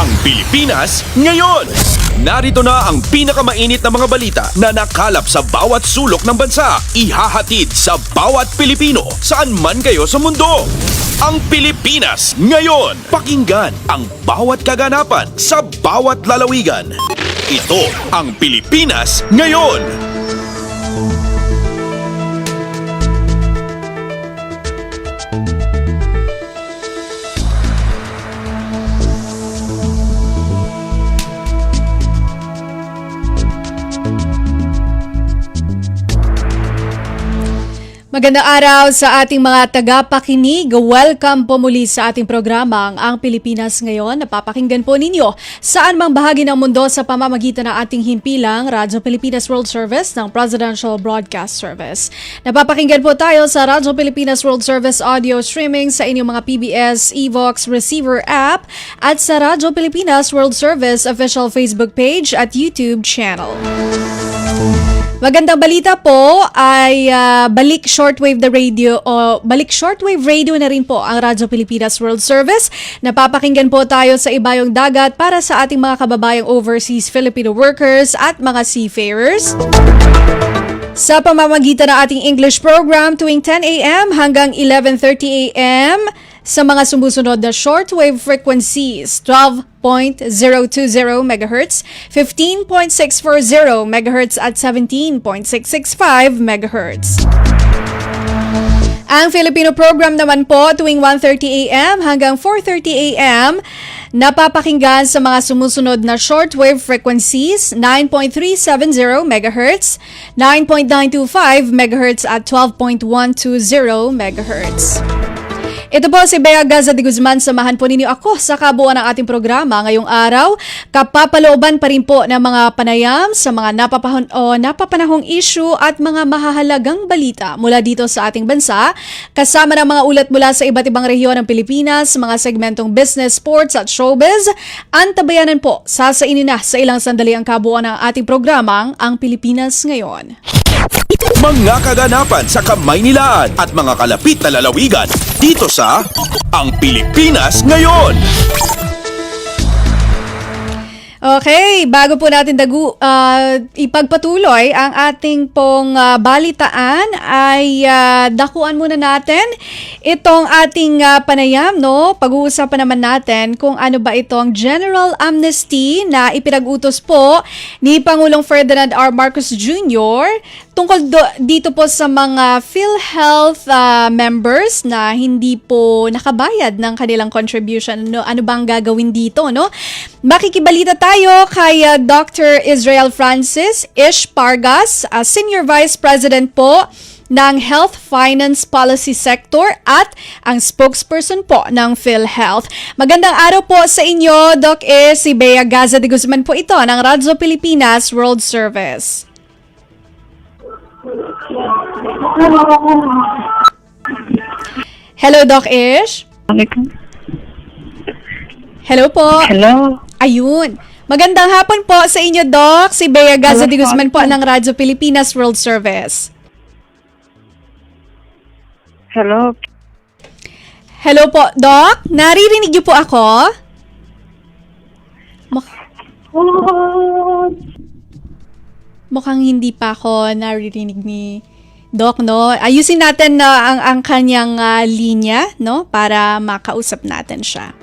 Ang Pilipinas ngayon! Narito na ang pinakamainit na mga balita na nakalap sa bawat sulok ng bansa. Ihahatid sa bawat Pilipino saan man kayo sa mundo. Ang Pilipinas ngayon! Pakinggan ang bawat kaganapan sa bawat lalawigan. Ito ang Pilipinas ngayon! Magandang araw sa ating mga tagapakinig. Welcome po muli sa ating programang Ang Pilipinas Ngayon. Napapakinggan po ninyo saan mang bahagi ng mundo sa pamamagitan ng ating himpilang Radyo Pilipinas World Service ng Presidential Broadcast Service. Napapakinggan po tayo sa Radyo Pilipinas World Service audio streaming sa inyong mga PBS Evox receiver app at sa Radyo Pilipinas World Service official Facebook page at YouTube channel. Magandang balita po ay balik shortwave radio na rin po ang Radyo Pilipinas World Service. Napapakinggan po tayo sa ibayong dagat para sa ating mga kababayang overseas Filipino workers at mga seafarers. Sa pamamagitan ng ating English program tuwing 10 a.m. hanggang 11:30 a.m. sa mga sumusunod na shortwave frequencies 12.020 MHz, 15.640 MHz at 17.665 MHz. Ang Filipino program naman po tuwing 1:30 a.m. hanggang 4:30 a.m. napapakinggan sa mga sumusunod na shortwave frequencies 9.370 MHz, 9.925 MHz at 12.120 MHz. Ito po si Bea Gaza de Guzman. Samahan po ninyo ako sa kabuuan ng ating programa ngayong araw. Kapapalooban pa rin po ng mga panayam sa mga napapanahong issue at mga mahahalagang balita mula dito sa ating bansa. Kasama ng mga ulat mula sa iba't ibang rehiyon ng Pilipinas, mga segmentong business, sports at showbiz. Antabayanan po, sasainin na sa ilang sandali ang kabuuan ng ating programang Ang Pilipinas Ngayon. Mga kaganapan sa Kamaynilaan at mga kalapit na lalawigan dito sa Ang Pilipinas Ngayon. Okay, bago po natin ipagpatuloy ang ating pong balitaan ay dakuan muna natin itong ating panayam, no? Pag-uusapan naman natin kung ano ba itong General Amnesty na ipinag-utos po ni Pangulong Ferdinand R. Marcos Jr. tungkol dito po sa mga PhilHealth members na hindi po nakabayad ng kanilang contribution. Ano bang gagawin dito, no? Makikibalita tayo kay Dr. Israel Francis Ish Pargas, Senior Vice President po ng Health Finance Policy Sector at ang spokesperson po ng PhilHealth. Magandang araw po sa inyo, Doc Ish. Si Bea Gaza de Guzman po ito ng Radyo Pilipinas World Service. Hello, Doc Ish. Hello po. Hello. Ayun. Magandang hapon po sa inyo, Doc. Si Bea Gaza de Guzman po ng Radyo Pilipinas World Service. Hello. Hello po, Doc. Naririnig niyo po ako? Mukhang hindi pa ako naririnig ni Doc, no? Ayusin natin na ang kanyang linya, no? Para makausap natin siya.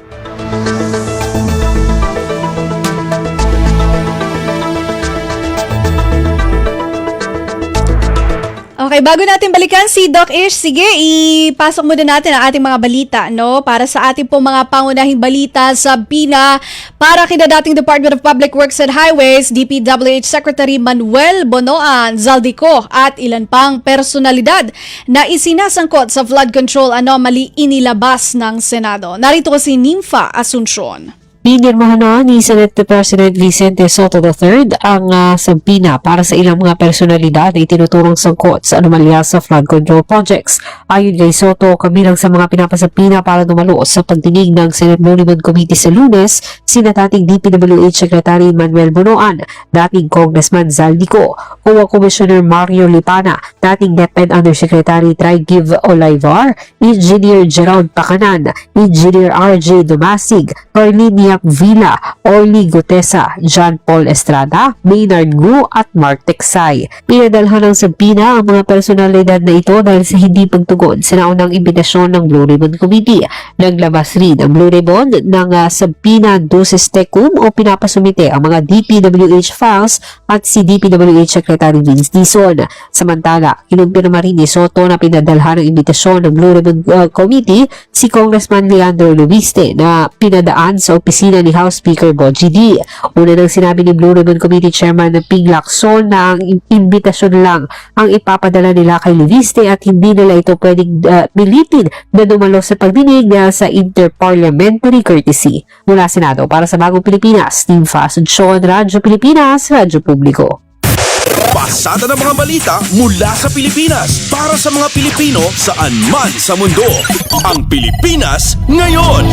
Okay, bago natin balikan si Doc Ish, sige, ipasok muna natin ang ating mga balita, no? Para sa ating pong mga pangunahing balita sa BINA, para kina dating Department of Public Works and Highways, DPWH Secretary Manuel Bonoan Zaldico at ilan pang personalidad na isinasangkot sa flood control anomaly inilabas ng Senado. Narito si Nympha Asuncion. Pinirmahan na ni Senate President Vicente Soto III ang sampina para sa ilang mga personalidad na itinuturong sangkot sa anomalya sa flood control projects. Ayon kay Soto, kabilang sa mga pinapasampina para dumalo sa pagdinig ng Senate Monument Committee sa Lunes, sina dating DPWH Secretary Manuel Bonoan, dating Congressman Zaldico, COA Commissioner Mario Lipana, dating DepEd Undersecretary Trigiv Olivar, Engineer Gerald Pacanan, Engineer RJ Dumasig, Carlinia Mayak Villa, Orly Gutesa, John Paul Estrada, Maynard Gu at Mark Teksay. Pinadalhan ng sabina ang mga personalidad na ito dahil sa hindi pagtugon sa naunang imbitasyon ng Blue Ribbon Committee. Naglabas rin ang Blue Ribbon ng sabina duces tecum o pinapasumite ang mga DPWH files at si DPWH Secretary Vince Dizon. Samantala, kinumpirma rin ni Soto na pinadalhan ng imbitasyon ng Blue Ribbon Committee si Congressman Leandro Lubiste na pinadaan sa opisina ni House Speaker Bogie D. Una nang sinabi ni Blue Ribbon Committee Chairman Ping Lacson na ang imbitasyon lang ang ipapadala nila kay Lubiste at hindi nila ito pwedeng militin na dumalo sa pagdinig dahil sa interparliamentary courtesy. Mula Senado para sa Bagong Pilipinas, Team Fast Sean, Radyo Pilipinas, Radyo Publiko. Pasada ng mga balita mula sa Pilipinas para sa mga Pilipino saan man sa mundo. Ang Pilipinas ngayon.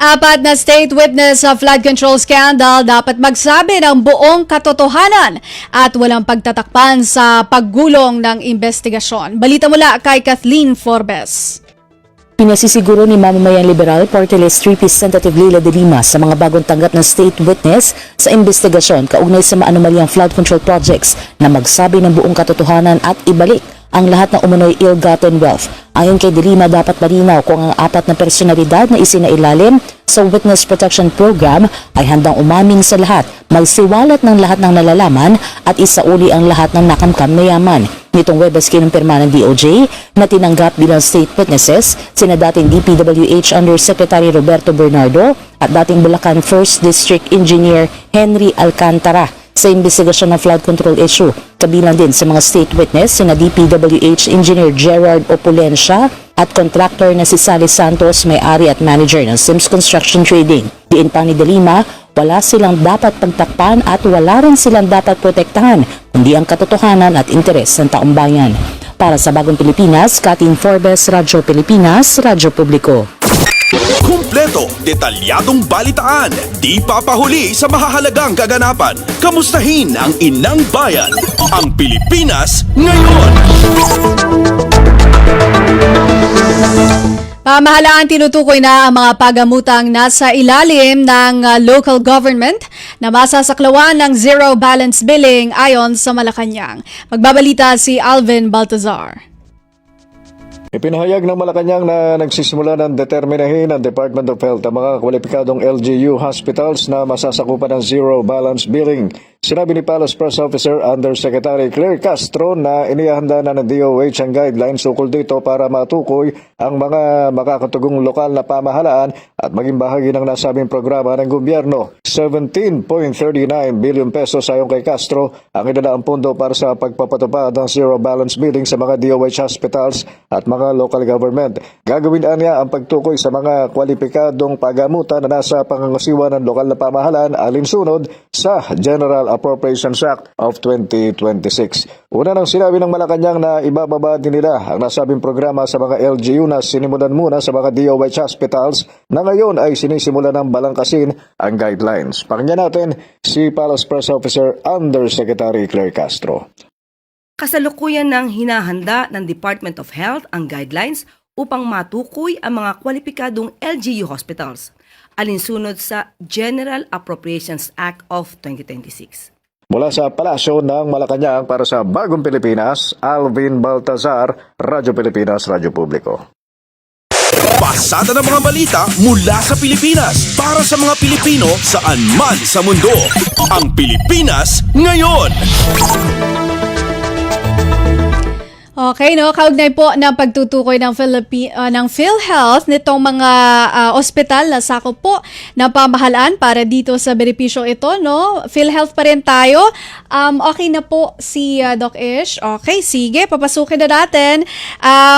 Apat na state witness sa flood control scandal dapat magsabi ng buong katotohanan at walang pagtatakpan sa paggulong ng investigasyon. Balita mula kay Kathleen Forbes. Pinasisiguro ni Mamamayang Liberal Party List Representative Leila de Lima sa mga bagong tanggap na state witness sa investigasyon kaugnay sa maanumalyang flood control projects na magsabi ng buong katotohanan at ibalik ang lahat ng umunoy ill-gotten wealth. Ayon kay de Lima, dapat malinaw kung ang apat na personalidad na isinailalim sa Witness Protection Program ay handang umamin sa lahat, magsiwalat ng lahat ng nalalaman at isauli ang lahat ng nakamkam na yaman. Nitong Webes kinumpirma ng DOJ na tinanggap bilang state witnesses sina dating DPWH Undersecretary Roberto Bernardo at dating Bulacan 1st District Engineer Henry Alcantara sa investigasyon ng flood control issue. Kabilang din sa mga state witness sina DPWH Engineer Gerard Opulencia at contractor na si Sally Santos, may-ari at manager ng Sims Construction Trading. Diin pa ni de Lima, wala silang dapat pagtakpan at wala rin silang dapat protektahan, kundi ang katotohanan at interes ng taong bayan. Para sa Bagong Pilipinas, Kathleen Forbes, Radyo Pilipinas, Radyo Publiko. Kumpleto, detalyadong balitaan, di papahuli sa mahahalagang kaganapan. Kamustahin ang inang bayan, ang Pilipinas ngayon. Pamahalaan tinutukoy na ang mga pagamutang nasa ilalim ng local government na masasaklawan ng zero balance billing ayon sa Malacanang. Magbabalita si Alvin Baltazar. Ipinahayag ng Malacanang na nagsisimula ng determinahin ng Department of Health ang mga kwalipikadong LGU hospitals na masasakupan ng zero balance billing. Sinabi ni Palace Press Officer Undersecretary Claire Castro na inihanda na ng DOH ang guidelines ukol dito para matukoy ang mga makakatugong lokal na pamahalaan at maging bahagi ng nasabing programa ng gobyerno. 17.39 billion pesos ayon kay Castro ang inalaang pondo para sa pagpapatupad ng zero balance billing sa mga DOH hospitals at mga local government. Gagawin niya ang pagtukoy sa mga kwalipikadong pagamutan na nasa pangangasiwa ng lokal na pamahalaan alinsunod sa General Appropriations Act of 2026. Una nang sinabi ng Malacanang na ibababa din nila ang nasabing programa sa mga LGU na sinimulan muna sa mga DOH hospitals na ngayon ay sinisimulan ng balangkasin ang guidelines. Pakinggan natin si Palace Press Officer Undersecretary Claire Castro. Kasalukuyan ng hinahanda ng Department of Health ang guidelines upang matukoy ang mga kwalipikadong LGU hospitals, alinsunod sa General Appropriations Act of 2026. Mula sa Palasyo ng Malacanang para sa Bagong Pilipinas, Alvin Baltazar, Radyo Pilipinas, Radyo Publiko. Pasada ng mga balita mula sa Pilipinas para sa mga Pilipino saan man sa mundo. Ang Pilipinas ngayon. Okay, no, kaugnay po ng pagtutukoy ng ng PhilHealth nitong mga ospital na sakop po ng pamahalaan para dito sa benepisyo ito, no? PhilHealth pa rin tayo. Okay na po si Doc Ish. Okay, sige, papasukin na natin.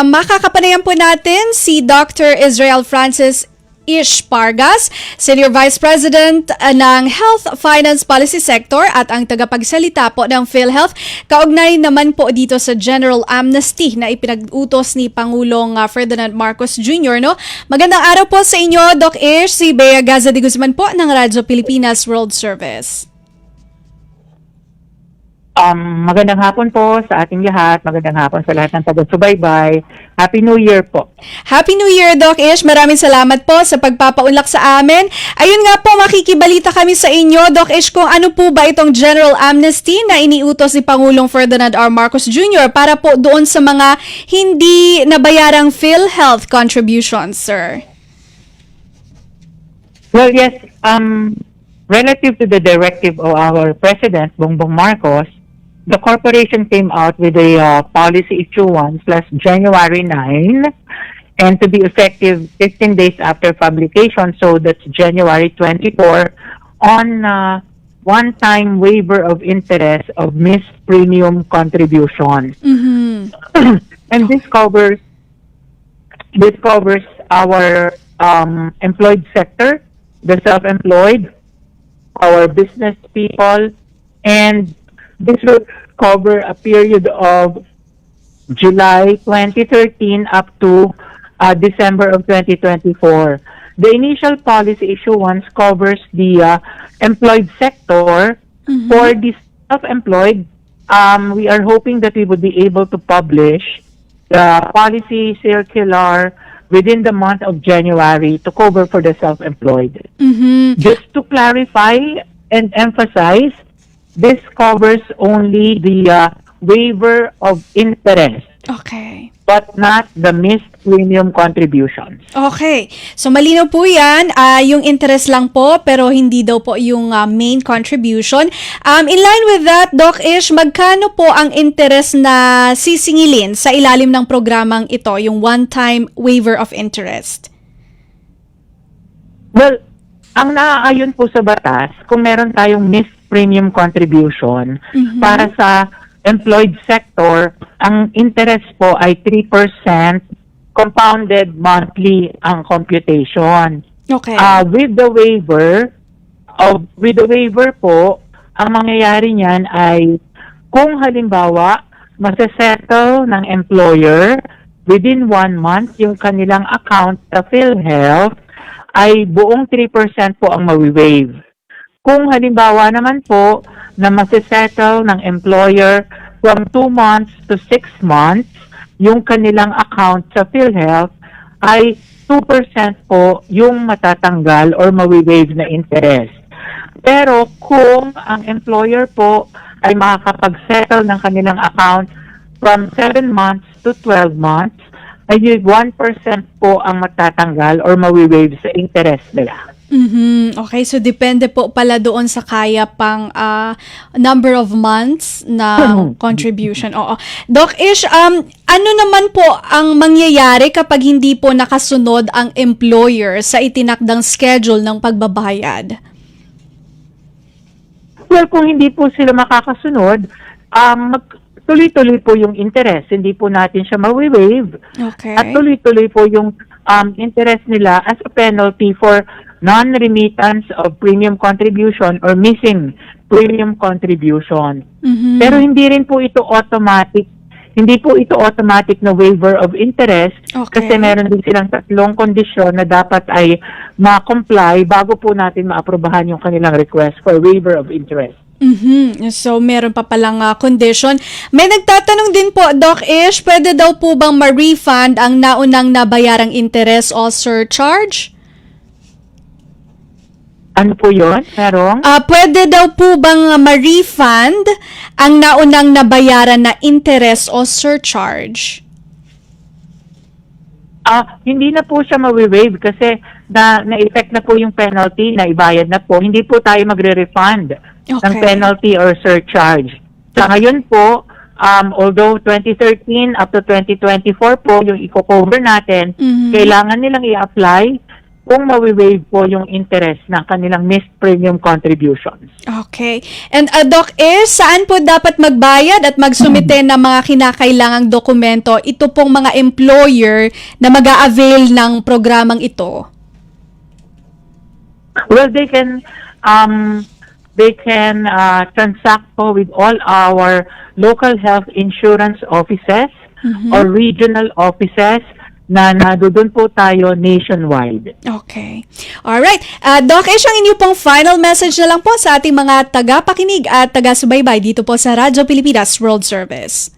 Makakapanayan po natin si Dr. Israel Francis Ish Pargas, Senior Vice President ng Health Finance Policy Sector at ang tagapagsalita po ng PhilHealth. Kaugnay naman po dito sa General Amnesty na ipinag-utos ni Pangulong Ferdinand Marcos Jr. No? Magandang araw po sa inyo, Doc Ish. Si Bea Gaza de Guzman po ng Radyo Pilipinas World Service. Magandang hapon po sa ating lahat. Magandang hapon sa lahat ng taga-subaybay. Happy New Year po. Happy New Year, Doc Ish. Maraming salamat po sa pagpapaunlak sa amin. Ayun nga po, makikibalita kami sa inyo, Doc Ish, kung ano po ba itong general amnesty na iniutos ni Pangulong Ferdinand R. Marcos Jr. para po doon sa mga hindi nabayarang PhilHealth contributions, sir. Well, yes, relative to the directive of our President, Bongbong Marcos, the corporation came out with a policy issuance last January 9 and to be effective 15 days after publication, so that's January 24, on one-time waiver of interest of missed premium contributions. And this covers our employed sector, the self-employed, our business people, and this will cover a period of July 2013 up to December of 2024. The initial policy issuance covers the employed sector. For the self-employed, we are hoping that we would be able to publish the policy circular within the month of January to cover for the self-employed. Just to clarify and emphasize, this covers only the waiver of interest, Okay. but not the missed premium contributions. Okay. So, malinaw po yan. Yung interest lang po, pero hindi daw po yung main contribution. In line with that, Doc Ish, magkano po ang interest na sisingilin sa ilalim ng programang ito, yung one-time waiver of interest? Well, ang naaayon po sa batas, kung meron tayong missed premium contribution para sa employed sector, ang interest po ay 3% compounded monthly ang computation. Okay. With the waiver po, ang mangyayari niyan ay kung halimbawa masesettle ng employer within 1 month yung kanilang account sa PhilHealth, ay buong 3% po ang mawi-waive. Kung halimbawa naman po na masesettle ng employer from 2 months to 6 months, yung kanilang account sa PhilHealth ay 2% po yung matatanggal or mawi-waive na interest. Pero kung ang employer po ay makakapag-settle ng kanilang account from 7 months to 12 months, ay 1% po ang matatanggal or mawi-waive sa interest nila. Okay, so depende po pala doon sa kaya pang number of months na contribution. Oo. Doc Ish, ano naman po ang mangyayari kapag hindi po nakasunod ang employer sa itinakdang schedule ng pagbabayad? Well, kung hindi po sila makakasunod, tuloy-tuloy po yung interest. Hindi po natin siya mawi-waive. Okay. At tuloy-tuloy po yung interest nila as a penalty for non-remittance of premium contribution or missing premium contribution. Pero hindi rin po ito automatic. Hindi po ito automatic na waiver of interest kasi meron din silang 3 kondisyon na dapat ay ma-comply bago po natin maaprubahan yung kanilang request for waiver of interest. So, meron pa palang condition. May nagtatanong din po, Doc Ish, pwede daw po bang ma-refund ang naunang nabayarang interest o surcharge? Ano po yun? Merong? Pwede daw po bang ma-refund ang naunang nabayaran na interest o surcharge? Hindi na po siya mawi-waive kasi na-effect na po yung penalty, na ibayad na po. Hindi po tayo magre-refund ng penalty or surcharge. Sa ngayon po, although 2013 up to 2024 po yung i-cover natin, kailangan nilang i-apply kung mawi-waive po yung interest ng kanilang missed premium contributions. Okay. And Doc Ish, saan po dapat magbayad at magsumite ng mga kinakailangang dokumento ito pong mga employer na mag-a-avail ng programang ito? Well, they can transact po with all our local health insurance offices or regional offices na doon po tayo nationwide. Okay. Alright. Doc Ish, ang inyo pong final message na lang po sa ating mga tagapakinig at taga-subaybay dito po sa Radyo Pilipinas World Service.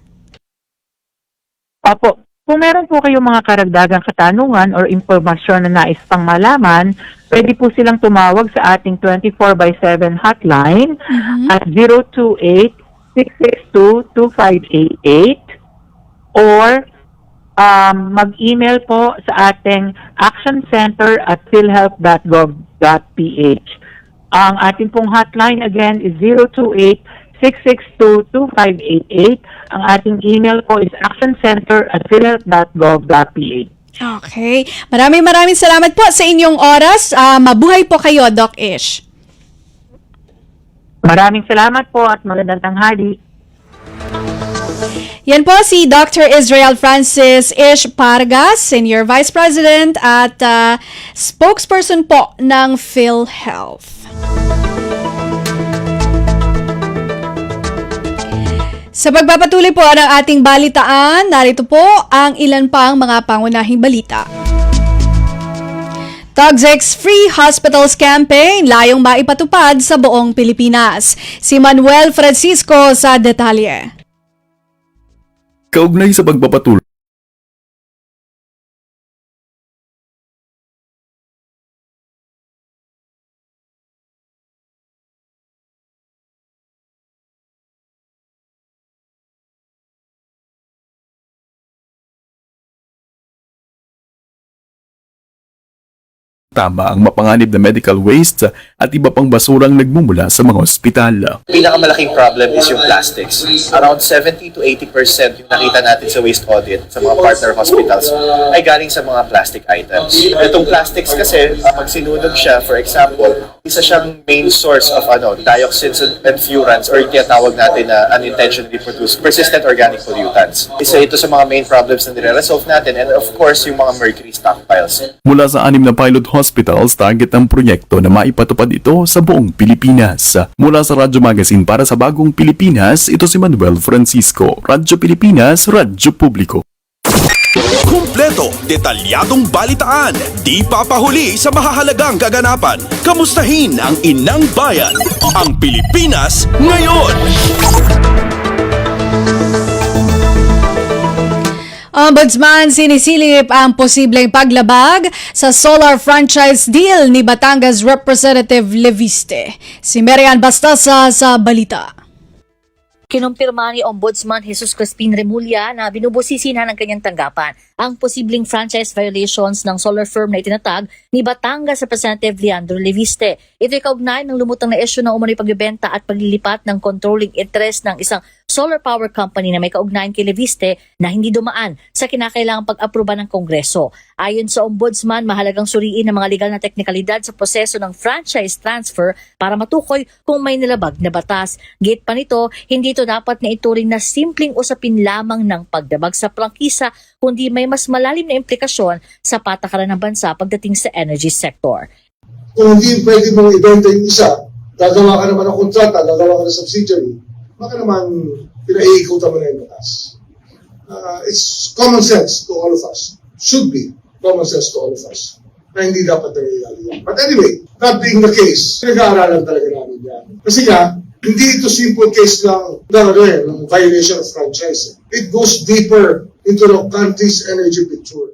Opo. Kung meron po kayong mga karagdagang katanungan or impormasyon na nais pang malaman, pwede po silang tumawag sa ating 24/7 hotline at 028-662-2588 or mag-email po sa ating actioncenter@philhealth.gov.ph. Ang ating pong hotline again is 028-662-2588. Ang ating email po is actioncenter@philhealth.gov.ph. Okay. Maraming salamat po sa inyong oras. Mabuhay po kayo, Doc Ish. Maraming salamat po at magandang tanghali. Yan po si Dr. Israel Francis Ish Pargas, Senior Vice President at spokesperson po ng PhilHealth. Sa pagpapatuloy po ng ating balitaan, narito po ang ilan pang mga pangunahing balita. Tugsix Free Hospitals Campaign layong maipatupad sa buong Pilipinas. Si Manuel Francisco sa detalye. Kaugnay sa pagpapatuloy tama ang mapanganib na medical waste at iba pang basurang nagmumula sa mga ospital. Pinakamalaking problem is yung plastics. Around 70 to 80% yung nakita natin sa waste audit sa mga partner hospitals ay galing sa mga plastic items. Itong plastics kasi, pag sinunog siya, for example, isa siyang main source of dioxins and furans or yung tinatawag natin na unintentionally produced persistent organic pollutants. Isa ito sa mga main problems na nire-resolve natin and of course yung mga mercury stockpiles. Mula sa 6 na pilot hospitals, target ang proyekto na maipatupad ito sa buong Pilipinas. Mula sa Radyo Magazine para sa Bagong Pilipinas, ito si Manuel Francisco. Radyo Pilipinas, Radyo Publiko. Kumpleto, detalyadong balitaan, di papahuli sa mahahalagang kaganapan. Kamustahin ang inang bayan, ang Pilipinas ngayon. Ombudsman sinisilip ang posibleng paglabag sa solar franchise deal ni Batangas Representative Leviste. Si Marian Bastasa sa balita. Kinumpirma ni Ombudsman Jesus Crispin Remulla na binubusisi na ng kanyang tanggapan ang posibleng franchise violations ng solar firm na itinatag ni Batangas Representative Leandro Leviste. Ito'y kaugnay ng lumutang na isyu ng umano'y pagbebenta at paglilipat ng controlling interest ng isang solar power company na may kaugnayan kay Leviste na hindi dumaan sa kinakailangang pag-aproba ng Kongreso. Ayon sa Ombudsman, mahalagang suriin ang mga legal na teknikalidad sa proseso ng franchise transfer para matukoy kung may nilabag na batas. Gate pa nito, hindi ito dapat na ituring na simpleng usapin lamang ng pagdabag sa prangkisa, kundi may mas malalim na implikasyon sa patakaran ng bansa pagdating sa energy sector. Kung hindi pwede mong ibenta yung isa, gagawa ka naman ng kontrata, gagawa ka ng subsidiary, baka naman pinaiikutan mo na yung batas. It's common sense to all of us. Should be common sense to all of us. Na hindi dapat nangyayari yan. But anyway, that being the case, pinag-aaralan talaga namin yan. Kasi nga, hindi ito simple case ng violation of franchise. It goes deeper into the country's energy picture.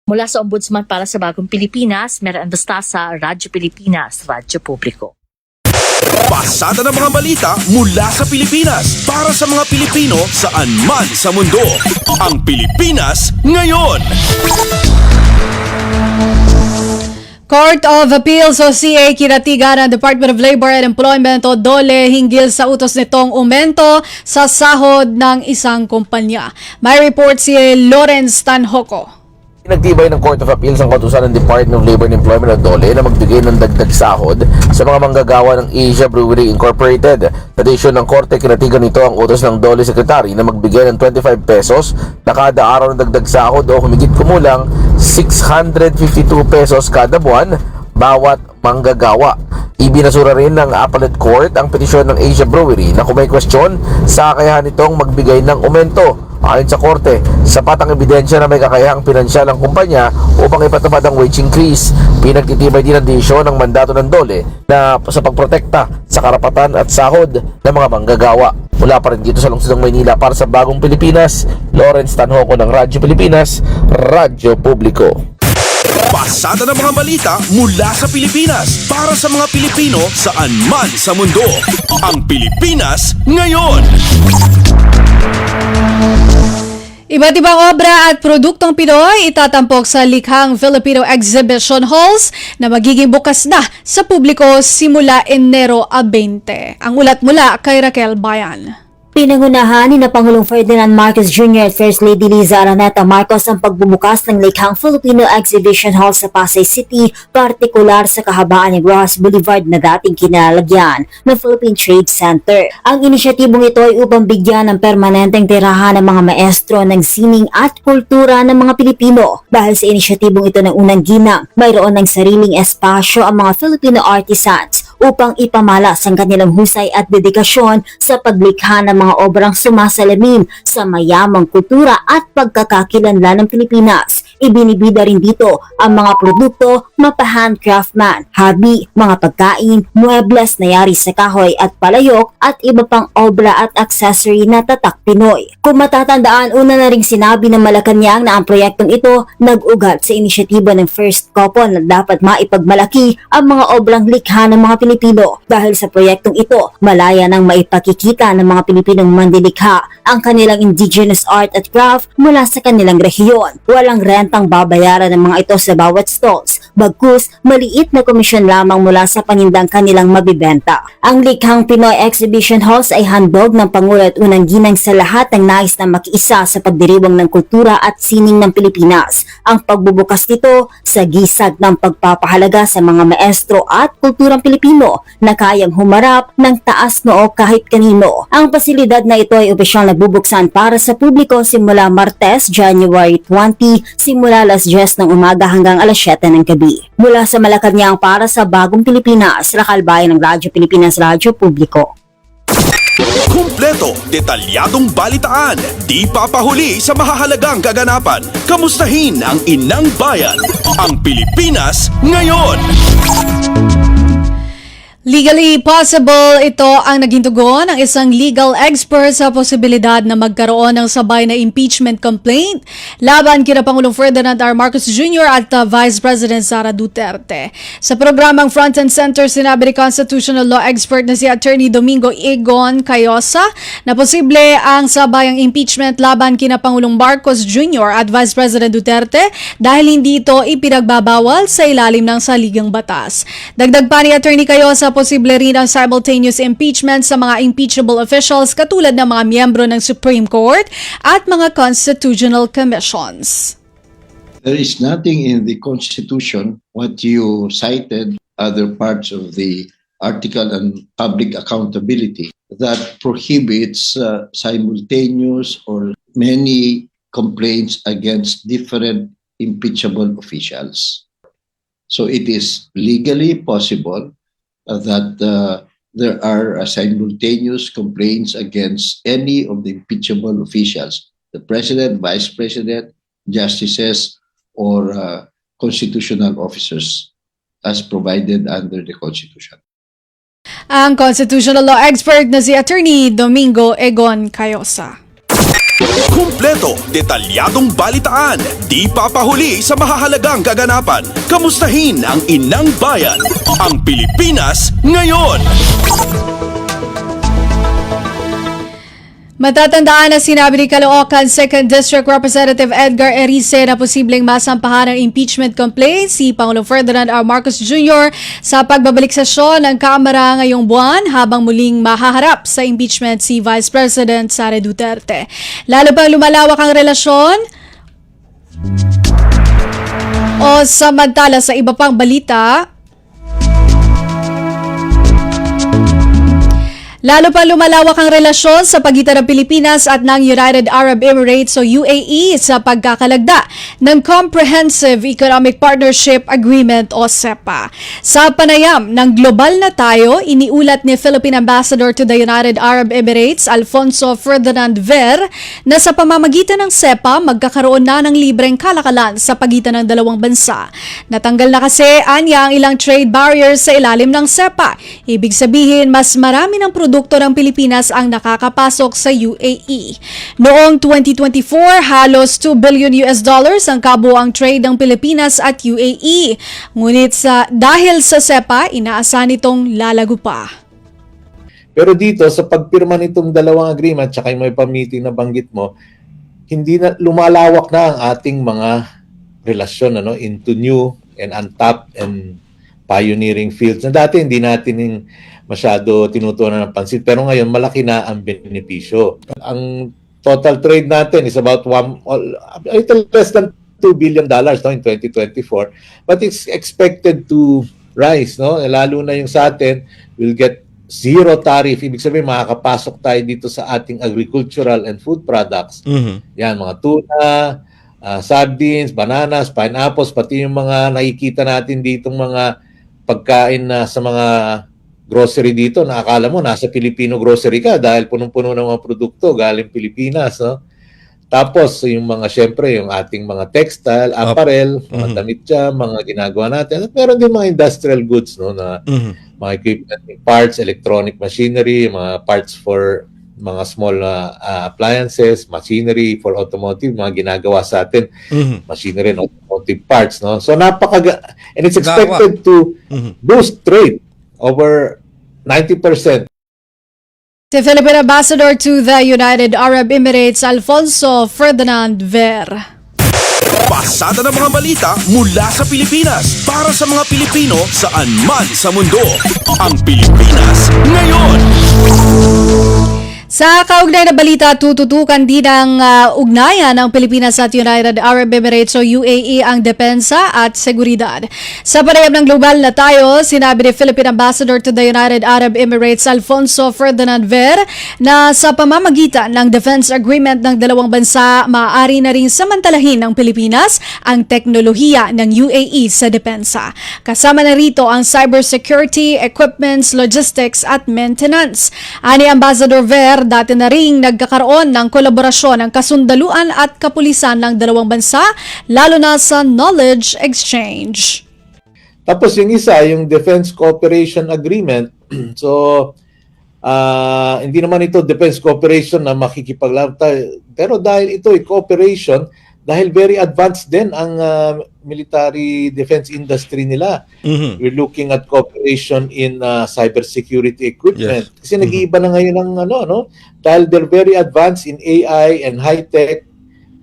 Mula sa Ombudsman para sa Bagong Pilipinas, Marian Bastasa, Radyo Pilipinas, Radyo Publiko. Pasada ng mga balita mula sa Pilipinas para sa mga Pilipino saan man sa mundo. Ang Pilipinas ngayon. Court of Appeals o CA kinatigan ng Department of Labor and Employment o DOLE hinggil sa utos nitong umento sa sahod ng isang kumpanya. May report si Lawrence Tanhoco. Nagtibay ng Court of Appeals ang kautusan ng Department of Labor and Employment o DOLE na magbigay ng dagdag sahod sa mga manggagawa ng Asia Brewery Incorporated. Sa desisyon ng Korte, kinatigan nito ang utos ng DOLE Secretary na magbigay ng 25 pesos na kada araw ng dagdag sahod o humigit kumulang 652 pesos kada buwan bawat manggagawa. Ibinasura rin ng Appellate Court ang petisyon ng Asia Brewery na kung may question sa kakayahan nitong magbigay ng aumento. Ayon sa Korte, sapat ang ebidensya na may kakayahang pinansyal ang kumpanya upang ipatupad ang wage increase. Pinagtitibay din ang desisyon ng mandato ng DOLE na sa pagprotekta sa karapatan at sahod ng mga manggagawa. Mula Mula pa rin dito sa lungsod ng Maynila para sa Bagong Pilipinas, Lawrence Tanhoco ng Radyo Pilipinas, Radyo Publiko. Pasada ng mga balita mula sa Pilipinas para sa mga Pilipino saan man sa mundo. Ang Pilipinas ngayon. Iba't ibang obra at produktong Pinoy itatampok sa likhang Filipino Exhibition Halls na magiging bukas na sa publiko simula Enero 20. Ang ulat mula kay Raquel Bayan. Pinangunahan ni Pangulong Ferdinand Marcos Jr. at First Lady Liza Araneta Marcos ang pagbubukas ng likhang Filipino Exhibition Hall sa Pasay City, partikular sa kahabaan ng Rojas Boulevard na dating kinalalagyan ng Philippine Trade Center. Ang inisyatibong ito ay upang bigyan ng permanenteng tirahan ng mga maestro ng sining at kultura ng mga Pilipino. Dahil sa inisyatibong ito ng unang ginang, mayroon ng sariling espasyo ang mga Filipino artisans upang ipamalas ang kanilang husay at dedikasyon sa paglikha ng mga obrang sumasalamin sa mayamang kultura at pagkakakilanlan ng Pilipinas. Ibinibida rin dito ang mga produkto mapa-handcraftman, hobby, mga pagkain, muebles na yari sa kahoy at palayok at iba pang obra at accessory na tatak Pinoy. Kung matatandaan, una na ring sinabi ng Malacanang na ang proyektong ito nag-ugat sa inisyatiba ng First Couple na dapat maipagmalaki ang mga obrang likha ng mga Pilipino. Dahil sa proyektong ito, malaya nang maipakikita ng mga Pilipinong mandilikha ang kanilang indigenous art at craft mula sa kanilang rehiyon. Walang rentang babayaran ng mga ito sa bawat stalls, bagkus maliit na komisyon lamang mula sa panindang kanilang mabibenta. Ang likhang Pinoy Exhibition Halls ay handog ng Pangulo at unang ginang sa lahat ng nais na makiisa sa pagdiriwang ng kultura at sining ng Pilipinas. Ang pagbubukas nito sa gisag ng pagpapahalaga sa mga maestro at kulturang Pilipino na kayang humarap ng taas noo kahit kanino. Ang pasilidad na ito ay opisyal nagbubuksan para sa publiko simula Martes, January 20, simula alas 10 ng umaga hanggang alas 7 ng gabi. Mula sa Malacanang para sa Bagong Pilipinas, Raquel Bayan ng Radyo Pilipinas, Radyo Publiko. Kumpleto, detalyadong balitaan, di papahuli sa mahahalagang kaganapan. Kamustahin ang inang bayan, ang Pilipinas ngayon. Legally possible, ito ang naging tugon ng isang legal expert sa posibilidad na magkaroon ng sabay na impeachment complaint laban kina Pangulong Ferdinand R. Marcos Jr. at Vice President Sara Duterte. Sa programang Front and Center, sinabi ni constitutional law expert na si Attorney Domingo Egon Cayosa na posible ang sabayang impeachment laban kina Pangulong Marcos Jr. at Vice President Duterte dahil hindi ito ipinagbabawal sa ilalim ng saligang batas. Dagdag pa ni Attorney Cayosa, posible rin ang simultaneous impeachment sa mga impeachable officials katulad ng mga miyembro ng Supreme Court at mga constitutional commissions. There is nothing in the Constitution, what you cited, other parts of the article on public accountability, that prohibits simultaneous or many complaints against different impeachable officials. So it is legally possible that there are simultaneous complaints against any of the impeachable officials, the President, Vice President, Justices, or constitutional officers as provided under the Constitution. Ang constitutional law expert na si Attorney Domingo Egon Cayosa. Kumpleto, detalyadong balitaan, di papahuli sa mahahalagang kaganapan. Kamustahin ang inang bayan, ang Pilipinas ngayon. Matatandaan na sinabi ni Caloocan 2nd District Representative Edgar Erice na posibleng masampahan ng impeachment complaint si Pangulong Ferdinand R. Marcos Jr. sa pagbabalik sesyon ng Kamara ngayong buwan habang muling mahaharap sa impeachment si Vice President Sara Duterte. Lalo pang lumalawak ang relasyon o samantala sa iba pang balita, lalo pa lumalawak ang relasyon sa pagitan ng Pilipinas at ng United Arab Emirates o UAE sa pagkakalagda ng Comprehensive Economic Partnership Agreement o CEPA. Sa panayam ng Global na Tayo, iniulat ni Philippine Ambassador to the United Arab Emirates, Alfonso Ferdinand Ver, na sa pamamagitan ng CEPA, magkakaroon na ng libreng kalakalan sa pagitan ng dalawang bansa. Natanggal na kasi anya ang ilang trade barriers sa ilalim ng CEPA. Ibig sabihin, mas marami ng produkto produkto ng Pilipinas ang nakakapasok sa UAE. Noong 2024, halos $2 billion ang kabuuang trade ng Pilipinas at UAE. Ngunit dahil sa CEPA, inaasahan itong lalago pa. Pero dito, sa pagpirma nitong dalawang agreement, tsaka yung may pa-meeting na banggit mo, hindi na lumalawak na ang ating mga relasyon into new and untapped and pioneering fields na dati hindi natin masyado tinutunan ng pansin. Pero ngayon, malaki na ang benepisyo. Ang total trade natin is about a little less than $2 billion in 2024. But it's expected to rise. Lalo na yung sa atin, we'll get zero tariff. Ibig sabihin, makakapasok tayo dito sa ating agricultural and food products. Yan, mga tuna, sardines, bananas, pineapples, pati yung mga nakikita natin ditong mga pagkain na sa mga grocery dito, na akala mo nasa Filipino grocery ka dahil punong-puno ng mga produkto galing Pilipinas. Tapos, yung mga, syempre, yung ating mga textile, apparel, mga damit dyan, mga ginagawa natin. At meron din mga industrial goods, na mga equipment, parts, electronic machinery, mga parts for mga small appliances, machinery for automotive, mga ginagawa sa atin, machinery and automotive parts. So, and it's expected to boost trade over 90%. Si Philippine Ambassador to the United Arab Emirates, Alfonso Ferdinand Ver. Pasada ng mga balita mula sa Pilipinas para sa mga Pilipino saan man sa mundo. Ang Pilipinas ngayon. Sa kaugnay na balita, tututukan din ang ugnayan ng Pilipinas at United Arab Emirates o UAE ang depensa at seguridad. Sa panayam ng global na tayo, sinabi ni Philippine Ambassador to the United Arab Emirates Alfonso Ferdinand Ver na sa pamamagitan ng defense agreement ng dalawang bansa, maaari na ring samantalahin ng Pilipinas ang teknolohiya ng UAE sa depensa. Kasama na rito ang cybersecurity, equipments, logistics at maintenance. Ani Ambassador Ver, dati na ring nagkakaroon ng kolaborasyon ng kasundaluan at kapulisan ng dalawang bansa, lalo na sa knowledge exchange. Tapos yung isa, yung Defense Cooperation Agreement. So, hindi naman ito defense cooperation na makikipaglaban tayo. Pero dahil ito ay cooperation, dahil very advanced din ang military defense industry nila. We're looking at cooperation in cybersecurity equipment. Kasi nag-iiba na ngayon ang dahil they're very advanced in AI and high-tech.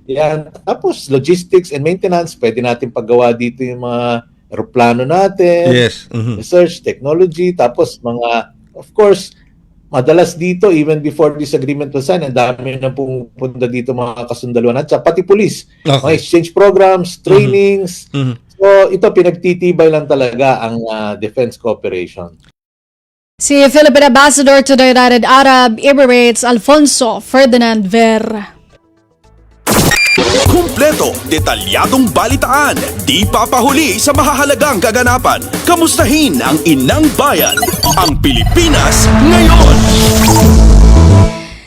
Yan. Tapos logistics and maintenance, pwede natin paggawa dito yung mga aeroplano natin, research, technology, tapos mga, of course, madalas dito, even before this agreement was signed, ang dami na pumunta dito mga kasundaluan at pati police. Mga exchange programs, trainings. So ito, pinagtitibay lang talaga ang defense cooperation. Si Philippine Ambassador to the United Arab Emirates, Alfonso Ferdinand Ver. Kumpleto, detalyadong balitaan, di papahuli sa mahahalagang kaganapan. Kamustahin ang inang bayan, ang Pilipinas ngayon.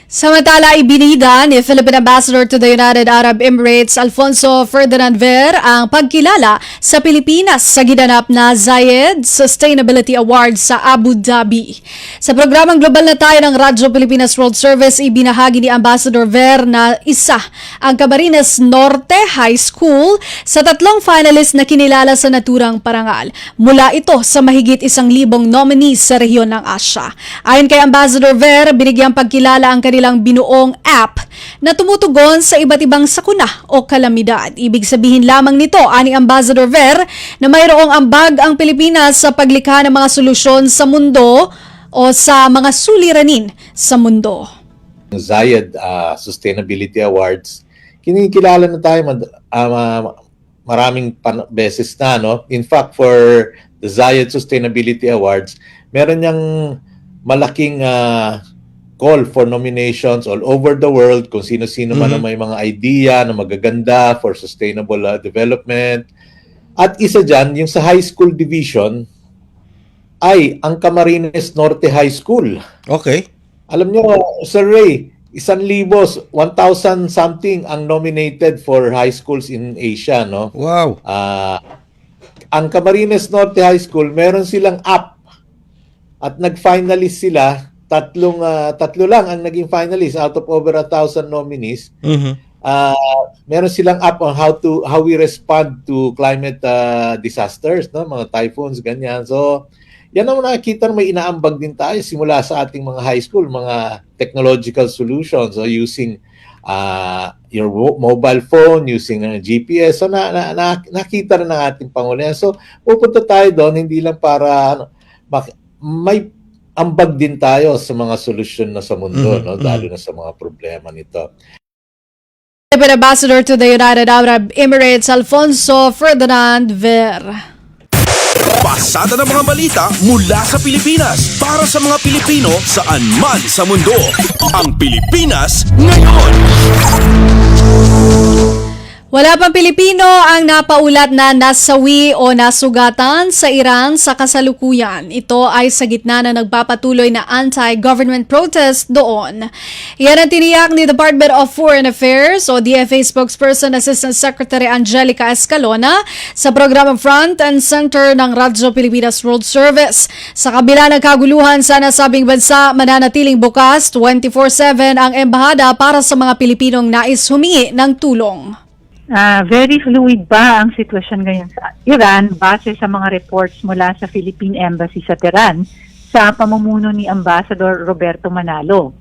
Samantala, ibinida ni Philippine Ambassador to the United Arab Emirates, Alfonso Ferdinand Ver, ang pagkilala sa Pilipinas sa ginanap na Zayed Sustainability Awards sa Abu Dhabi. Sa programang global na tayo ng Radyo Pilipinas World Service, ibinahagi ni Ambassador Ver na isa ang Camarines Norte High School sa 3 finalists na kinilala sa naturang parangal. Mula ito sa mahigit 1,000 nominees sa rehiyon ng Asya. Ayon kay Ambassador Ver, binigyang pagkilala ang kanilang binuong app na tumutugon sa iba't ibang sakuna o kalamidad. Ibig sabihin lamang nito, ani Ambassador Ver, na mayroong ambag ang Pilipinas sa paglikha ng mga solusyon sa mundo o sa mga suliranin sa mundo. Zayed Sustainability Awards, kinikilala na tayo maraming beses na. In fact, for the Zayed Sustainability Awards, meron niyang malaking call for nominations all over the world, kung sino-sino man ang may mga idea na magaganda for sustainable development. At isa dyan, yung sa high school division, ay ang Camarines Norte High School. Okay. Alam nyo, Sir Ray, 1,000, 1,000 something ang nominated for high schools in Asia, no? Wow. Ang Camarines Norte High School, meron silang app at nag-finalist sila tatlo lang ang naging finalist out of over 1,000 nominees. Meron silang app on how we respond to climate disasters, no? Mga typhoons, ganyan. So, yan ang nakikita, may inaambag din tayo simula sa ating mga high school, mga technological solutions, so using your mobile phone, using GPS. So, nakita na ng ating Pangulo yan. So, pupunta tayo doon, hindi lang para may ambag din tayo sa mga solusyon na sa mundo, no? Lalo na sa mga problema nito. Ambassador to the United Arab Emirates, Alfonso Ferdinand Ver. Pasada ng mga balita mula sa Pilipinas para sa mga Pilipino saan man sa mundo. Ang Pilipinas Ngayon. Wala pang Pilipino ang napaulat na nasawi o nasugatan sa Iran sa kasalukuyan. Ito ay sa gitna na nagpapatuloy na anti-government protest doon. Yan ang tiniyak ni Department of Foreign Affairs o DFA spokesperson Assistant Secretary Angelica Escalona sa programang Front and Center ng Radyo Pilipinas World Service. Sa kabila ng kaguluhan sa nasabing bansa, mananatiling bukas 24/7 ang embahada para sa mga Pilipinong nais humingi ng tulong. Very fluid ba ang sitwasyon ngayon sa Iran base sa mga reports mula sa Philippine Embassy sa Tehran sa pamumuno ni Ambassador Roberto Manalo.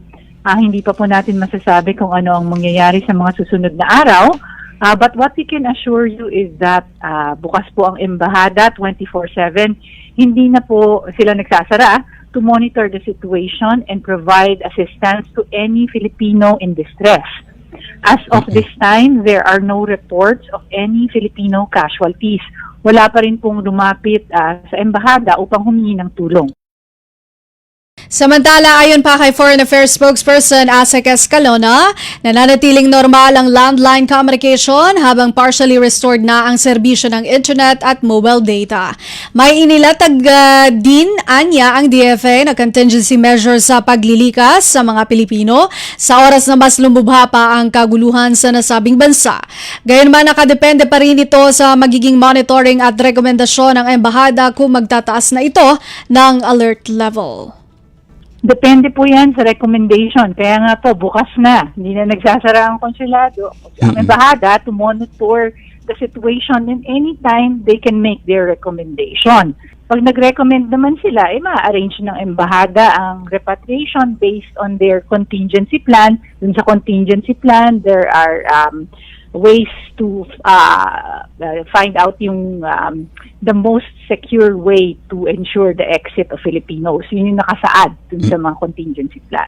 Hindi pa po natin masasabi kung ano ang mangyayari sa mga susunod na araw, but what we can assure you is that bukas po ang embahada 24/7. Hindi na po sila nagsasara to monitor the situation and provide assistance to any Filipino in distress. As of this time, there are no reports of any Filipino casualties. Wala pa rin pong lumapit sa embahada upang humingi ng tulong. Samantala, ayon pa kay Foreign Affairs spokesperson Asek Escalona, nananatiling normal ang landline communication habang partially restored na ang serbisyo ng internet at mobile data. May inilatag din anya ang DFA na contingency measures sa paglilikas sa mga Pilipino sa oras na mas lumubha pa ang kaguluhan sa nasabing bansa. Gayunman, nakadepende pa rin ito sa magiging monitoring at rekomendasyon ng embahada kung magtataas na ito ng alert level. Depende po yan sa recommendation. Kaya nga po, bukas na. Hindi na nagsasara ang konsulado. Ang embahada to monitor the situation and anytime they can make their recommendation. Pag nag-recommend naman sila, ma-arrange ng embahada ang repatriation based on their contingency plan. Dun sa contingency plan, there are ways to find out yung the most secure way to ensure the exit of Filipinos. Yun yung nakasaad dun sa mga contingency plan.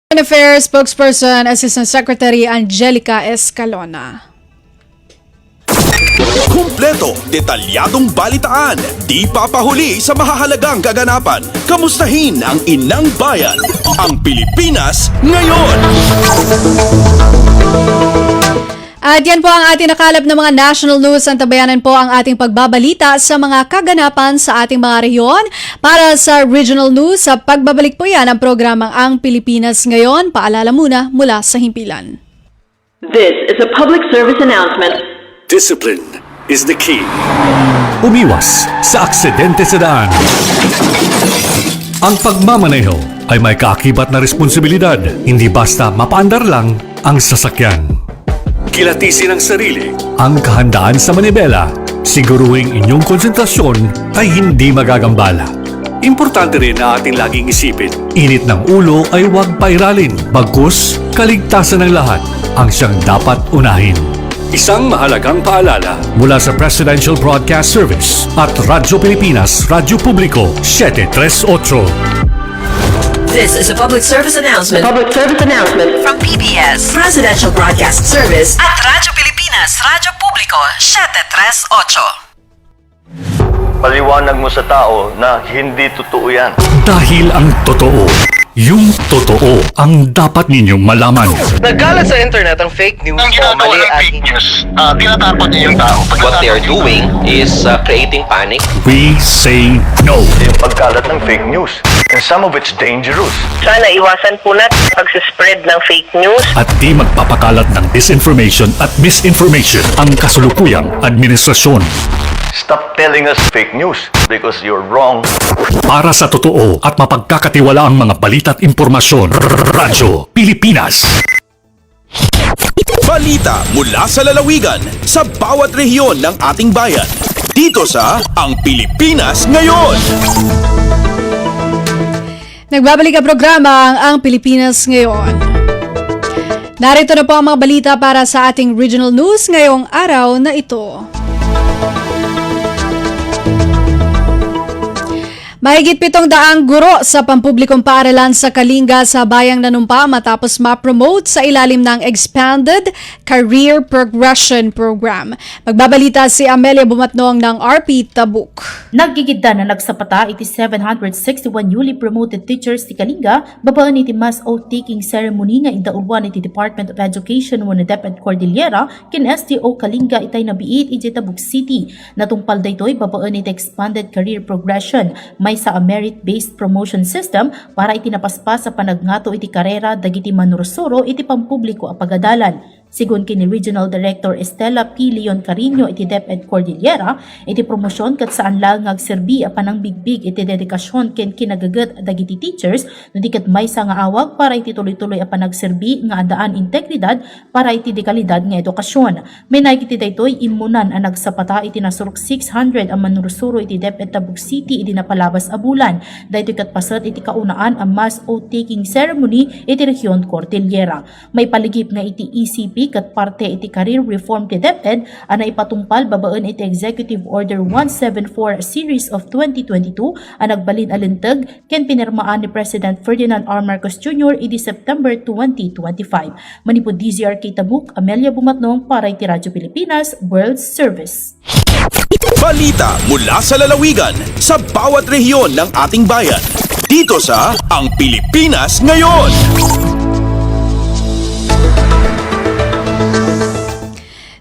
Foreign Affairs spokesperson Assistant Secretary Angelica Escalona. Kumpleto, detalyadong balitaan, di papahuli sa mahahalagang kaganapan. Kamustahin ang inang bayan, ang Pilipinas Ngayon. At yan po ang ating nakalap na mga national news. Antabayanan po ang ating pagbabalita sa mga kaganapan sa ating mga rehiyon. Para sa regional news, sa pagbabalik po yan ang programang Ang Pilipinas Ngayon. Paalala muna mula sa himpilan. This is a public service announcement. Discipline is the key. Umiwas sa aksidente sa daan. Ang pagmamaneho ay may kaakibat na responsibilidad. Hindi basta mapaandar lang ang sasakyan. Kilatisin ang sarili, ang kahandaan sa manibela. Siguruhing inyong konsentrasyon ay hindi magagambala. Importante rin na ating laging isipin, init ng ulo ay huwag pairalin. Bagkus, kaligtasan ng lahat ang siyang dapat unahin. Isang mahalagang paalala mula sa Presidential Broadcast Service at Radyo Pilipinas, Radyo Publiko, 738. This is a public service announcement. Public service announcement from PBS, Presidential Broadcast Service at Radyo Pilipinas, Radyo Publiko, 738. Paliwanag mo sa tao na hindi totoo yan. Dahil ang totoo Yung totoo ang dapat ninyong malaman. Nagkalat sa internet ang fake news Ang ginagawa ng fake news, tinatakot niya yung tao. What they are doing is creating panic. We say no. Yung pagkalat ng fake news, and some of it's dangerous. Sana iwasan po natin pag-spread ng fake news. At di magpapakalat ng disinformation at misinformation ang kasulukuyang administrasyon. Stop telling us fake news because you're wrong. Para sa totoo at mapagkakatiwala ang mga balita at impormasyon, Radyo Pilipinas. Balita mula sa lalawigan sa bawat rehiyon ng ating bayan. Dito sa Ang Pilipinas Ngayon. Nagbabalik ang programa ang Pilipinas Ngayon. Narito na po ang mga balita para sa ating regional news ngayong araw na ito. Mahigit 700 guro sa pampublikong paaralan sa Kalinga sa Bayang Nanumpa matapos ma-promote sa ilalim ng Expanded Career Progression Program. Magbabalita si Amelia Bumatnong ng RP Tabuk. Nagigida na nagsapata iti 761 newly promoted teachers ti Kalinga, babaan iti mass oath-taking ceremony nga idaulwan iti Department of Education wano DepEd Cordillera kin STO Kalinga itay nabiit iti Tabuk City. Natumpal daytoy babaan iti Expanded Career Progression may sa a merit-based promotion system para iti napaspas sa panagngato iti karera dagiti manursuro iti pampubliko a pagadalan. Sigun kini Regional Director Estela P. Leon Carino iti DepEd Cordillera, iti promosyon kat saan lang agserbi a panang bigbig iti dedikasyon ken kinagagat dagiti teachers no di ket maysa nga awag para iti tuloy-tuloy a panagserbi nga adaan integridad para iti dekalidad nga edukasyon. May naikiti daytoy imunan a nagsapata iti nasurok 600 a manursuro iti DepEd Tabuk City iti napalabas a bulan. Daytoy ket pasat iti kaunaan a mass oath-taking ceremony iti Region Cordillera. May paligip nga iti ECP kat parte iti career reform ti DepEd ana ipatumpal babaan iti Executive Order 174 Series of 2022 ang nagbalin alintag ken pinirmaan ni President Ferdinand R. Marcos Jr. iti September 2025. Manipod DZRK Tabuk, Amelia Bumatnong para iti Radyo Pilipinas World Service. Balita mula sa lalawigan sa bawat rehiyon ng ating bayan. Dito sa Ang Pilipinas Ngayon.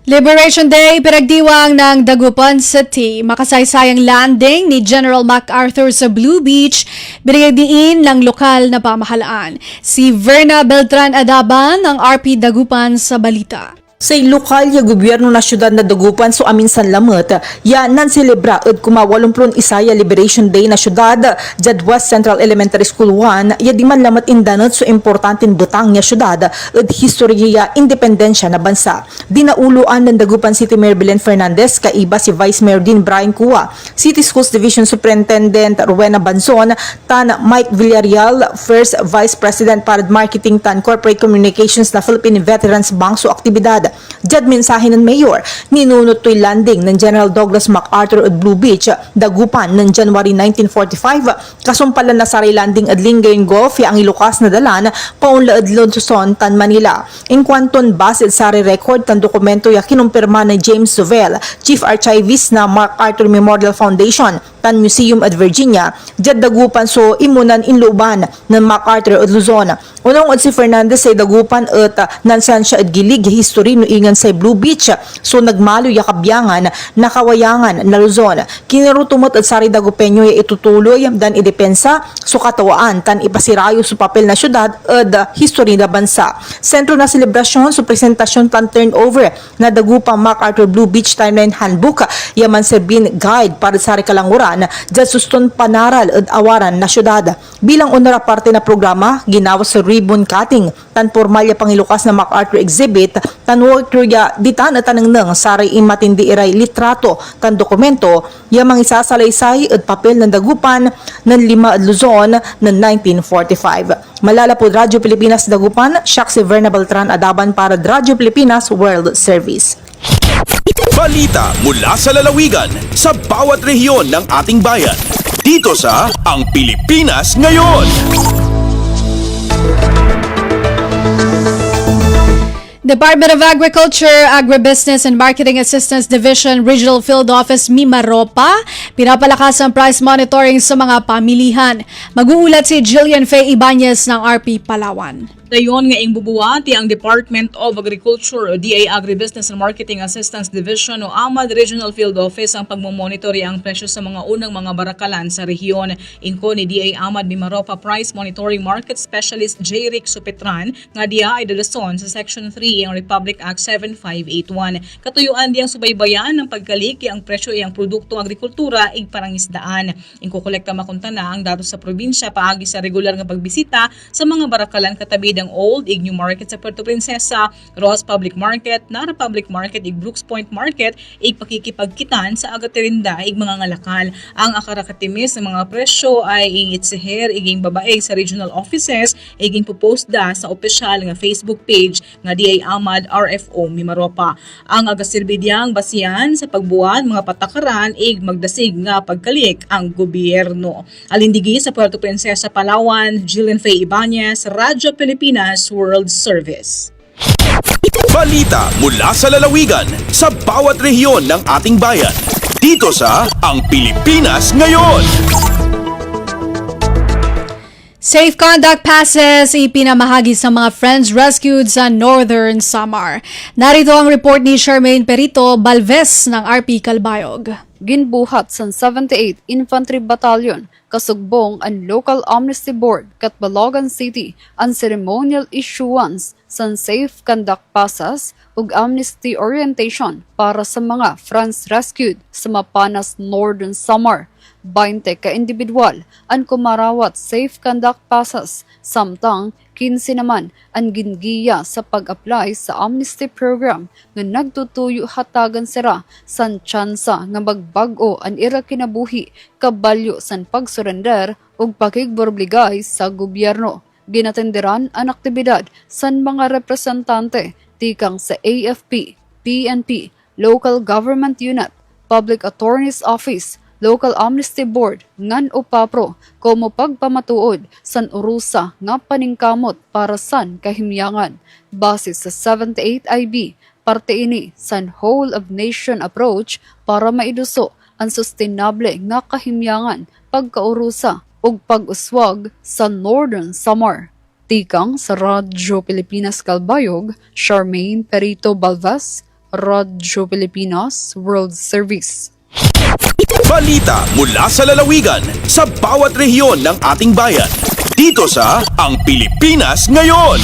Liberation Day, pinagdiwang ng Dagupan City. Makasaysayang landing ni General MacArthur sa Blue Beach, binigyan ng lokal na pamahalaan. Si Verna Beltran Adaban ng RP Dagupan sa balita. Sa lokal ya gobyerno na syudad na Dagupan so aminsan lamet, ya nan celebra ed kuma 81 ya Liberation Day na syudad, jad West Central Elementary School 1, ya di man lamet indanot so importantin butang ya syudad ed history ya independensya na bansa. Dinauluan ng Dagupan City Mayor Belen Fernandez, kaiba si Vice Mayor Dean Brian Cua, City Schools Division Superintendent Rowena Banzon, tan Mike Villarreal, First Vice President para Marketing tan Corporate Communications na Philippine Veterans Bank so aktibidad. Jad mensahe ng Mayor, ninunot to'y landing ng General Douglas MacArthur at Blue Beach, Dagupan ng January 1945. Kasumpalan na saray landing at Lingayen Gulf, ang ilukas na dalan, paunla at Luzon, tan Manila. In kwanton basid sari record tan dokumento ya kinumpirma ni James Sovell, Chief Archivist na MacArthur Memorial Foundation, tan Museum at Virginia, jad Dagupan so imunan inluban ng MacArthur at Luzon. Unang si Fernandez ay Dagupan at nansan siya at gilig history no ingan sa Blue Beach, so nagmalo ya kabyangan nakawayangan na Luzon. Kinirutumot at sari Dagupeño ya itutuloy dan idepensa so katawaan tan ipasirayo sa papel na syudad at history na bansa. Sentro na selebrasyon so presentasyon tan turnover na Dagupan MacArthur Blue Beach Timeline Handbook yaman serbin guide para sa kalanguran dyan suston panaral at awaran na syudad. Bilang unara parte na programa, ginawa sa ribbon cutting tan formalya pangilukas na MacArthur exhibit tan worker ya ditan at tanang saray imatindi iray litrato tan dokumento yamang isasalaysay at papel ng Dagupan ng 5 at Luzon ng 1945. Malala po Radyo Pilipinas Dagupan, siya si Verna Beltran Adaban para Radyo Pilipinas World Service. Balita mula sa lalawigan sa bawat rehiyon ng ating bayan. Dito sa Ang Pilipinas Ngayon. Department of Agriculture, Agribusiness and Marketing Assistance Division Regional Field Office Mimaropa, pinapalakas ang price monitoring sa mga pamilihan. Mag-uulat si Jillian Faye Ibanez ng RP Palawan. Dayon nga ing bubuhati ang Department of Agriculture o DA Agribusiness and Marketing Assistance Division o AMAD Regional Field Office ang pagmomonitori ang presyo sa mga unang mga barakalan sa rehiyon. Inko ni DA AMAD Mimaropa Price Monitoring Market Specialist J. Rick Supetran nga diya ay dalason sa Section 3 ng Republic Act 7581. Katuyuan diyang subaybayan ng pagkalik ang presyo iyang produktong agrikultura ig parangisdaan. Inko kolekta makunta na ang datos sa probinsya paagi sa regular nga pagbisita sa mga barakalan katabi ang Old ig New Market sa Puerto Princesa, Rojas Public Market, Nara Public Market ig Brooks Point Market ig pakikipagkitan sa Agatirinda ig mga ngalakal. Ang akarakatimis ng mga presyo ay ing itseher iging babae sa regional offices iging popost da sa opisyal nga Facebook page nga DA AMAD RFO Mimaropa. Ang agasilbidyang basihan sa pagbuhat mga patakaran ig magdasig nga pagkalik ang gobyerno. Alindigi sa Puerto Princesa, Palawan, Jillian Faye Ibanez, Radyo Pilipinas World Service. Balita mula sa lalawigan sa bawat rehiyon ng ating bayan. Dito sa Ang Pilipinas Ngayon. Safe conduct passes ipinamahagi sa mga friends rescued sa Northern Samar. Narito ang report ni Charmaine Perito Balves ng RP Calbayog. Ginbuhat sa 78 Infantry Battalion, kasugbong ang Local Amnesty Board kat Balogan City ang ceremonial issuance sa Safe Conduct Passes ug amnesty orientation para sa mga friends rescued sa Mapanas Northern Samar. 20 ka individual ang kumarawat safe conduct passes, samtang 15 naman ang gingiya sa pag-apply sa amnesty program nga nagtutuyo hatagan sira san tsansa nga magbag-o ang ira kinabuhi kabalyo san pagsurrender ug pakigborbligay sa gobyerno. Ginatenderan ang aktibidad san mga representante tikang sa AFP, PNP, Local Government Unit, Public Attorney's Office, Local Amnesty Board, ngan upapro, komo pagpamatuod san urusa nga paningkamot para san kahimyangan. Base sa 78 IB, parte ini san whole of nation approach para maiduso ang sustainable nga kahimyangan, pagkaurusa ug pag-uswag sa Northern Samar. Tikang sa Radyo Pilipinas Calbayog, Charmaine Perito Balves, Radyo Pilipinas World Service. Balita mula sa lalawigan sa bawat rehiyon ng ating bayan. Dito sa Ang Pilipinas Ngayon.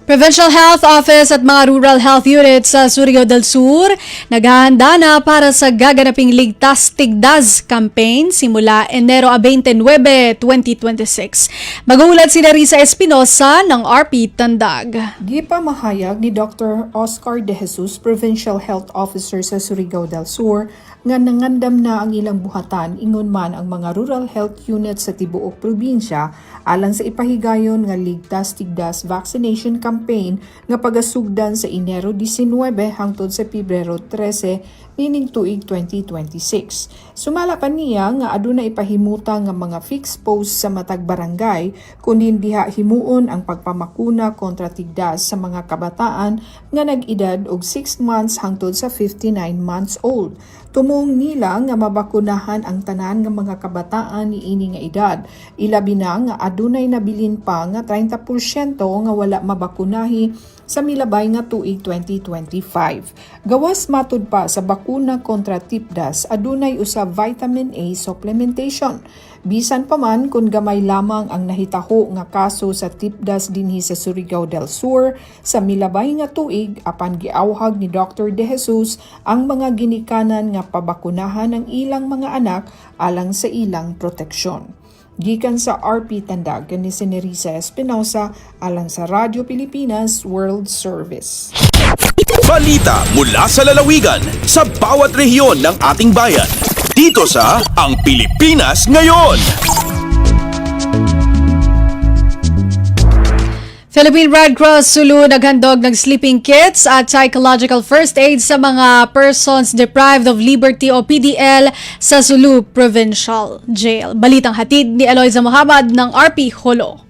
Provincial Health Office at mga Rural Health Units sa Surigao del Sur naghahanda na para sa gaganaping Ligtas Tigdas campaign simula Enero 29, 2026. Mag-uulat si Larissa Espinosa ng RP Tandag. Gipamahayag ni Dr. Oscar De Jesus, Provincial Health Officer sa Surigao del Sur, nga nangandam na ang ilang buhatan ingon man ang mga rural health units sa tibuok probinsya alang sa ipahigayon nga Ligtas Tigdas vaccination campaign nga pagasugdan sa Enero 19 hangtod sa Pebrero 13 nining tuig 2026. Sumala pa niya nga aduna ipahimuta nga mga fixed post sa matag barangay kunin diha himuon ang pagpamakuna kontra tigdas sa mga kabataan nga nag-edad og 6 months hangtod sa 59 months old. Tumong nila nga mabakunahan ang tanan nga mga kabataan ni ini nga edad. Ilabi na nga adunay nabilin pa nga 30% nga wala mabakunahi sa milabay nga tuig 2025. Gawas matud pa sa bakuna kontra tipdas, adunay usab vitamin A supplementation. Bisan pa man kung gamay lamang ang nahitaho nga kaso sa tipdas dinhi sa Surigao del Sur sa milabay nga tuig apan giawhag ni Dr. De Jesus ang mga ginikanan nga pabakunahan ang ilang mga anak alang sa ilang proteksyon. Gikan sa RP Tandag ni Nerissa Espinosa alang sa Radyo Pilipinas World Service. Balita mula sa lalawigan sa bawat rehiyon ng ating bayan. Dito sa Ang Pilipinas Ngayon. Philippine Red Cross Sulu naghandog ng sleeping kits at psychological first aid sa mga persons deprived of liberty o PDL sa Sulu Provincial Jail. Balitang hatid ni Eloisa Muhammad ng RP Holo.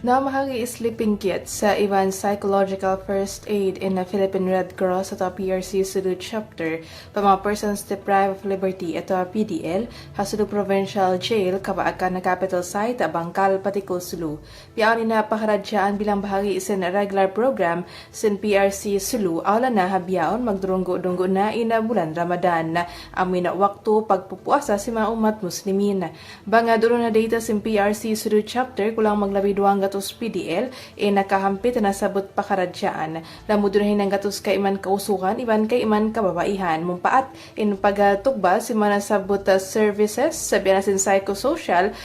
Namahagi sleeping kit sa Ivan Psychological First Aid in the Philippine Red Cross at PRC Sulu Chapter pa mga persons deprived of liberty at PDL Sulu Provincial Jail kabaakan na capital site Bangkal Patiko Sulu. Piyaw na pakaradyaan bilang bahagi sin regular program sin PRC Sulu awla na habiyaon magdurunggo-dunggo na ina bulan Ramadan na amin na waktu pagpupuasa si mga umat muslimin. Banga dulo na data sin PRC Sulu Chapter kulang maglabi duwang gatos PDL nakahampit na sabot pakaradyaan. Lamudunahin ng gatos kay iman kausukan, iban kay iman kababaihan. Mumpaat pagtugba si mana sabot services sabi na sin psychosocial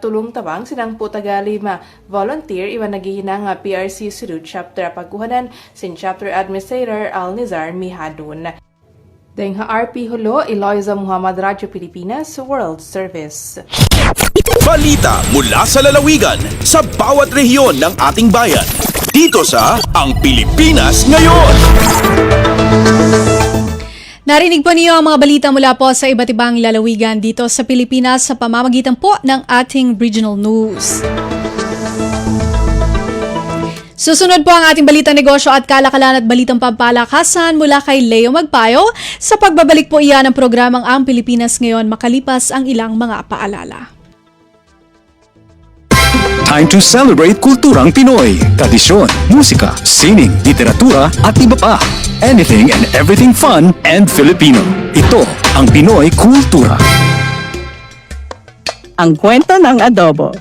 tulong tabang sinang putagalima volunteer iban naghihinang PRC Sulu Chapter pagkuhanan sin Chapter Administrator Alnizar Mihadun. Dahil RP Hulo, Eloisa Muhammad, Radyo Pilipinas, World Service. Balita mula sa lalawigan sa bawat rehiyon ng ating bayan. Dito sa Ang Pilipinas Ngayon. Narinig po niyo ang mga balita mula po sa iba't ibang lalawigan dito sa Pilipinas sa pamamagitan po ng ating regional news. Susunod po ang ating balitang negosyo at kalakalan at balitang pampalakasan mula kay Leo Magpayo sa pagbabalik po iyan ng programang Ang Pilipinas Ngayon makalipas ang ilang mga paalala. Time to celebrate kulturang Pinoy, tradisyon, musika, sining, literatura at iba pa. Anything and everything fun and Filipino. Ito ang Pinoy Kultura. Ang kwento ng adobo.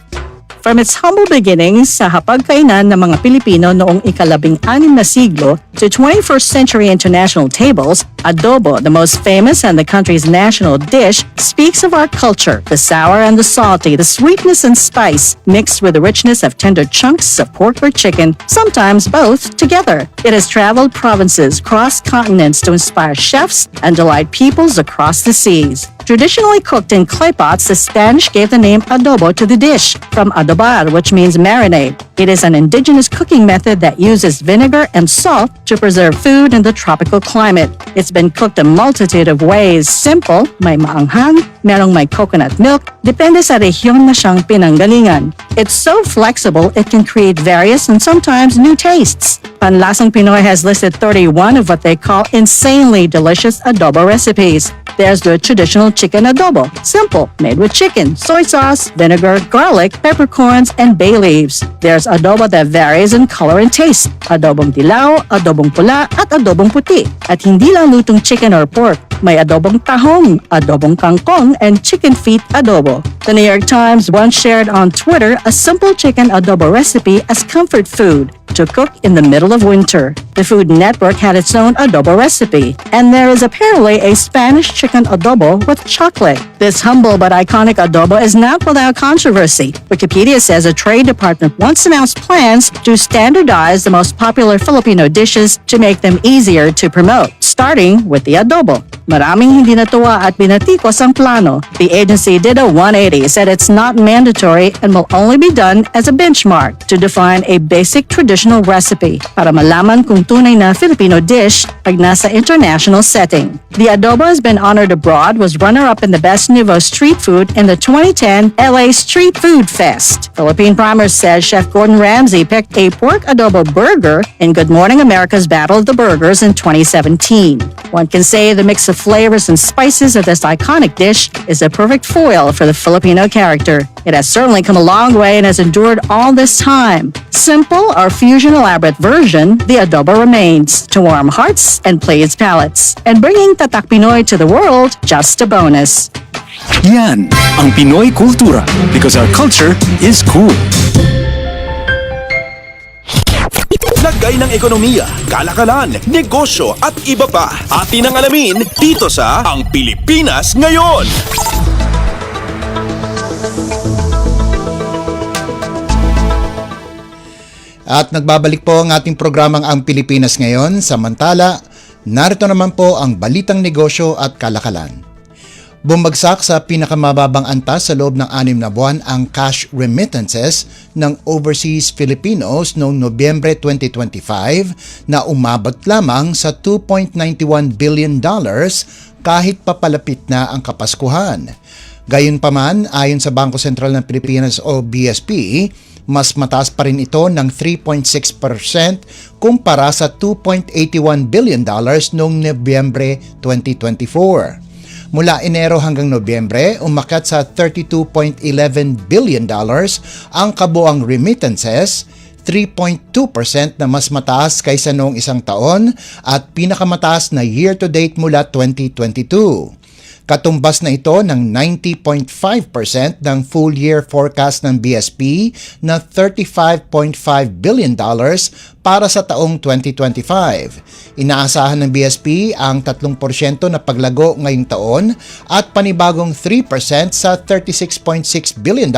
From its humble beginnings sa hapagkainan ng mga Pilipino noong ika-16 na siglo to 21st century international tables, adobo, the most famous and the country's national dish, speaks of our culture, the sour and the salty, the sweetness and spice, mixed with the richness of tender chunks of pork or chicken, sometimes both together. It has traveled provinces, crossed continents to inspire chefs and delight peoples across the seas. Traditionally cooked in clay pots, the Spanish gave the name adobo to the dish, from adobar, which means marinade. It is an indigenous cooking method that uses vinegar and salt to preserve food in the tropical climate. It's been cooked a multitude of ways. Simple, may maanghang, merong may coconut milk, depende sa rehiyon na siyang pinanggalingan. It's so flexible, it can create various and sometimes new tastes. Panlasang Pinoy has listed 31 of what they call insanely delicious adobo recipes. There's the traditional chicken adobo, simple, made with chicken, soy sauce, vinegar, garlic, peppercorns, and bay leaves. There's adobo that varies in color and taste, adobong dilaw, adobong pula, at adobong puti. At hindi lang lutong chicken or pork, may adobong tahong, adobong kangkong, and chicken feet adobo. The New York Times once shared on Twitter a simple chicken adobo recipe as comfort food to cook in the middle of winter. The Food Network had its own adobo recipe, and there is apparently a Spanish chicken adobo with chocolate. This humble but iconic adobo is not without controversy. Wikipedia says a trade department once announced plans to standardize the most popular Filipino dishes to make them easier to promote, starting with the adobo. Maraming hindi natuwa at binatikos ang plano. The agency did a 180, said it's not mandatory and will only be done as a benchmark to define a basic traditional recipe para malaman kung tunay na Filipino dish pag nasa international setting. The adobo has been honored abroad, was runner-up in the Best Nouveau Street Food in the 2010 LA Street Food Fest. Philippine Primer says Chef Gordon Ramsay picked a pork adobo burger in Good Morning America's Battle of the Burgers in 2017. One can say the mix of flavors and spices of this iconic dish is a perfect foil for the Filipino character. It has certainly come a long way and has endured all this time. Simple or fusion elaborate version, the adobo remains to warm hearts and please palates. And bringing Tatak Pinoy to the world, just a bonus. Yan ang Pinoy Kultura, because our culture is cool. Lagay ng ekonomiya, kalakalan, negosyo at iba pa. Atin ang alamin dito sa Ang Pilipinas Ngayon. At nagbabalik po ang ating programang Ang Pilipinas Ngayon. Samantala, narito naman po ang balitang negosyo at kalakalan. Bumagsak sa pinakamababang antas sa loob ng 6 na buwan ang cash remittances ng overseas Filipinos noong Nobyembre 2025 na umabot lamang sa $2.91 billion kahit papalapit na ang Kapaskuhan. Gayunpaman, ayon sa Bangko Sentral ng Pilipinas o BSP, Mas mataas pa rin ito ng 3.6% kumpara sa $2.81 billion noong Nobyembre 2024. Mula Enero hanggang Nobyembre, umakyat sa $32.11 billion ang kabuang remittances, 3.2% na mas mataas kaysa noong isang taon at pinakamataas na year-to-date mula 2022. Katumbas na ito ng 90.5% ng full-year forecast ng BSP na $35.5 billion para sa taong 2025. Inaasahan ng BSP ang 3% na paglago ngayong taon at panibagong 3% sa $36.6 billion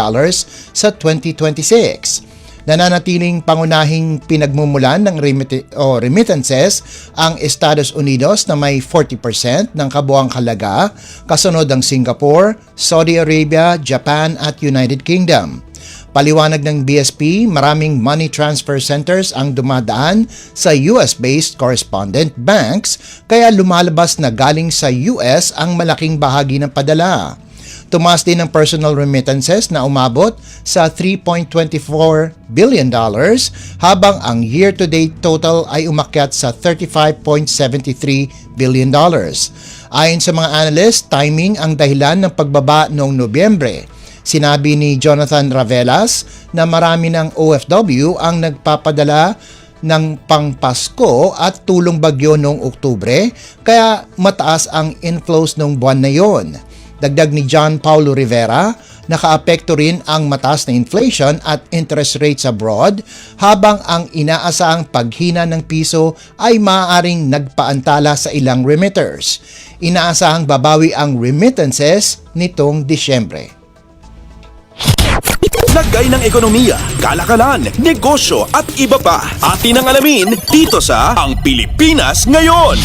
sa 2026. Nananatiling pangunahing pinagmumulan ng remittances ang Estados Unidos na may 40% ng kabuang halaga, kasunod ang Singapore, Saudi Arabia, Japan at United Kingdom. Paliwanag ng BSP, maraming money transfer centers ang dumadaan sa US-based correspondent banks, kaya lumalabas na galing sa US ang malaking bahagi ng padala. Tumaas din ang personal remittances na umabot sa $3.24 billion habang ang year-to-date total ay umakyat sa $35.73 billion. Ayon sa mga analyst, timing ang dahilan ng pagbaba noong Nobyembre. Sinabi ni Jonathan Ravelas na marami ng OFW ang nagpapadala ng pangpasko at tulong bagyo noong Oktubre, kaya mataas ang inflows noong buwan na yon. Dagdag ni John Paulo Rivera, nakaapekto rin ang mataas na inflation at interest rates abroad habang ang inaasahang paghina ng piso ay maaaring nagpaantala sa ilang remitters. Inaasahang babawi ang remittances nitong Disyembre. Lagay ng ekonomiya, kalakalan, negosyo at iba pa. Atin ang alamin dito sa Ang Pilipinas Ngayon.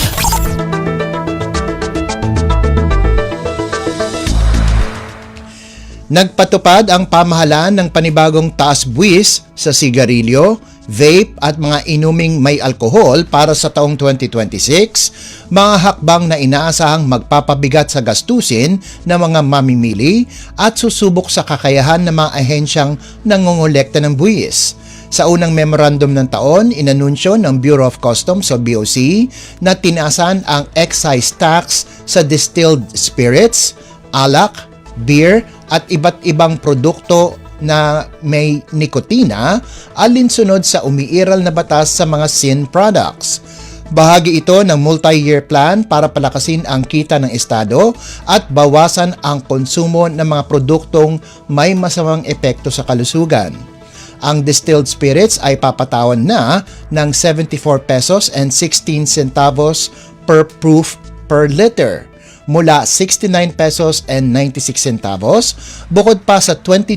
Nagpatupad ang pamahalaan ng panibagong taas buwis sa sigarilyo, vape at mga inuming may alkohol para sa taong 2026, mga hakbang na inaasahang magpapabigat sa gastusin ng mga mamimili at susubok sa kakayahan ng mga ahensyang nangongolekta ng buwis. Sa unang memorandum ng taon, inanunsyo ng Bureau of Customs o BOC na tinaasan ang excise tax sa distilled spirits, alak, beer at iba't ibang produkto na may nikotina alinsunod sa umiiral na batas sa mga sin products. Bahagi ito ng multi-year plan para palakasin ang kita ng Estado at bawasan ang konsumo ng mga produktong may masamang epekto sa kalusugan. Ang distilled spirits ay papatawan na ng 74 pesos and 16 centavos per proof per liter, mula 69 pesos and 96 centavos, bukod pa sa 22%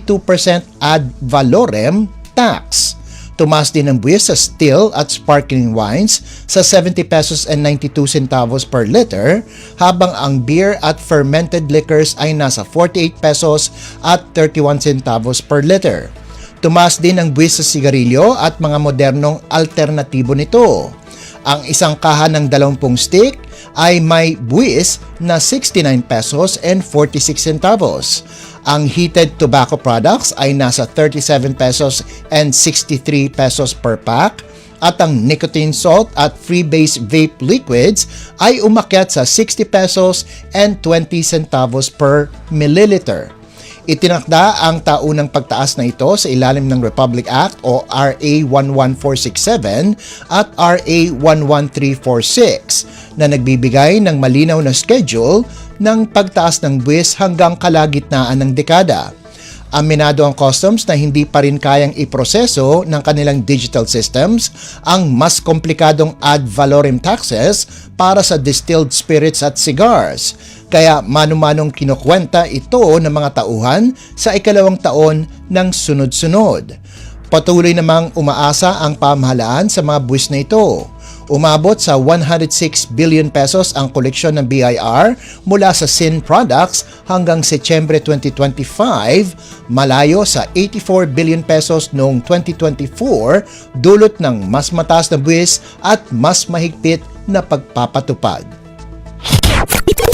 ad valorem tax. Tumaas din ang buwis sa still at sparkling wines sa 70 pesos and 92 centavos per liter, habang ang beer at fermented liquors ay nasa 48 pesos at 31 centavos per liter. Tumaas din ang buwis sa sigarilyo at mga modernong alternatibo nito. Ang isang kaha ng 20 stick ay may buwis na 69 pesos and 46 centavos. Ang heated tobacco products ay nasa 37 pesos and 63 pesos per pack, at ang nicotine salt at freebase vape liquids ay umakyat sa 60 pesos and 20 centavos per milliliter. Itinakda ang taunang pagtaas na ito sa ilalim ng Republic Act o RA 11467 at RA 11346 na nagbibigay ng malinaw na schedule ng pagtaas ng buwis hanggang kalagitnaan ng dekada. Aminado ang customs na hindi pa rin kayang iproseso ng kanilang digital systems ang mas komplikadong ad valorem taxes para sa distilled spirits at cigars, kaya mano-manong kinukwenta ito ng mga tauhan sa ikalawang taon ng sunod-sunod. Patuloy namang umaasa ang pamahalaan sa mga buwis na ito. Umabot sa 106 billion pesos ang koleksyon ng BIR mula sa sin products hanggang Setyembre 2025, malayo sa 84 billion pesos noong 2024, dulot ng mas mataas na buwis at mas mahigpit na pagpapatupad.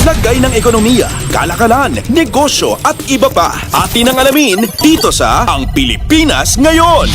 Lagay ng ekonomiya, kalakalan, negosyo at iba pa. Atin ang alamin dito sa Ang Pilipinas Ngayon.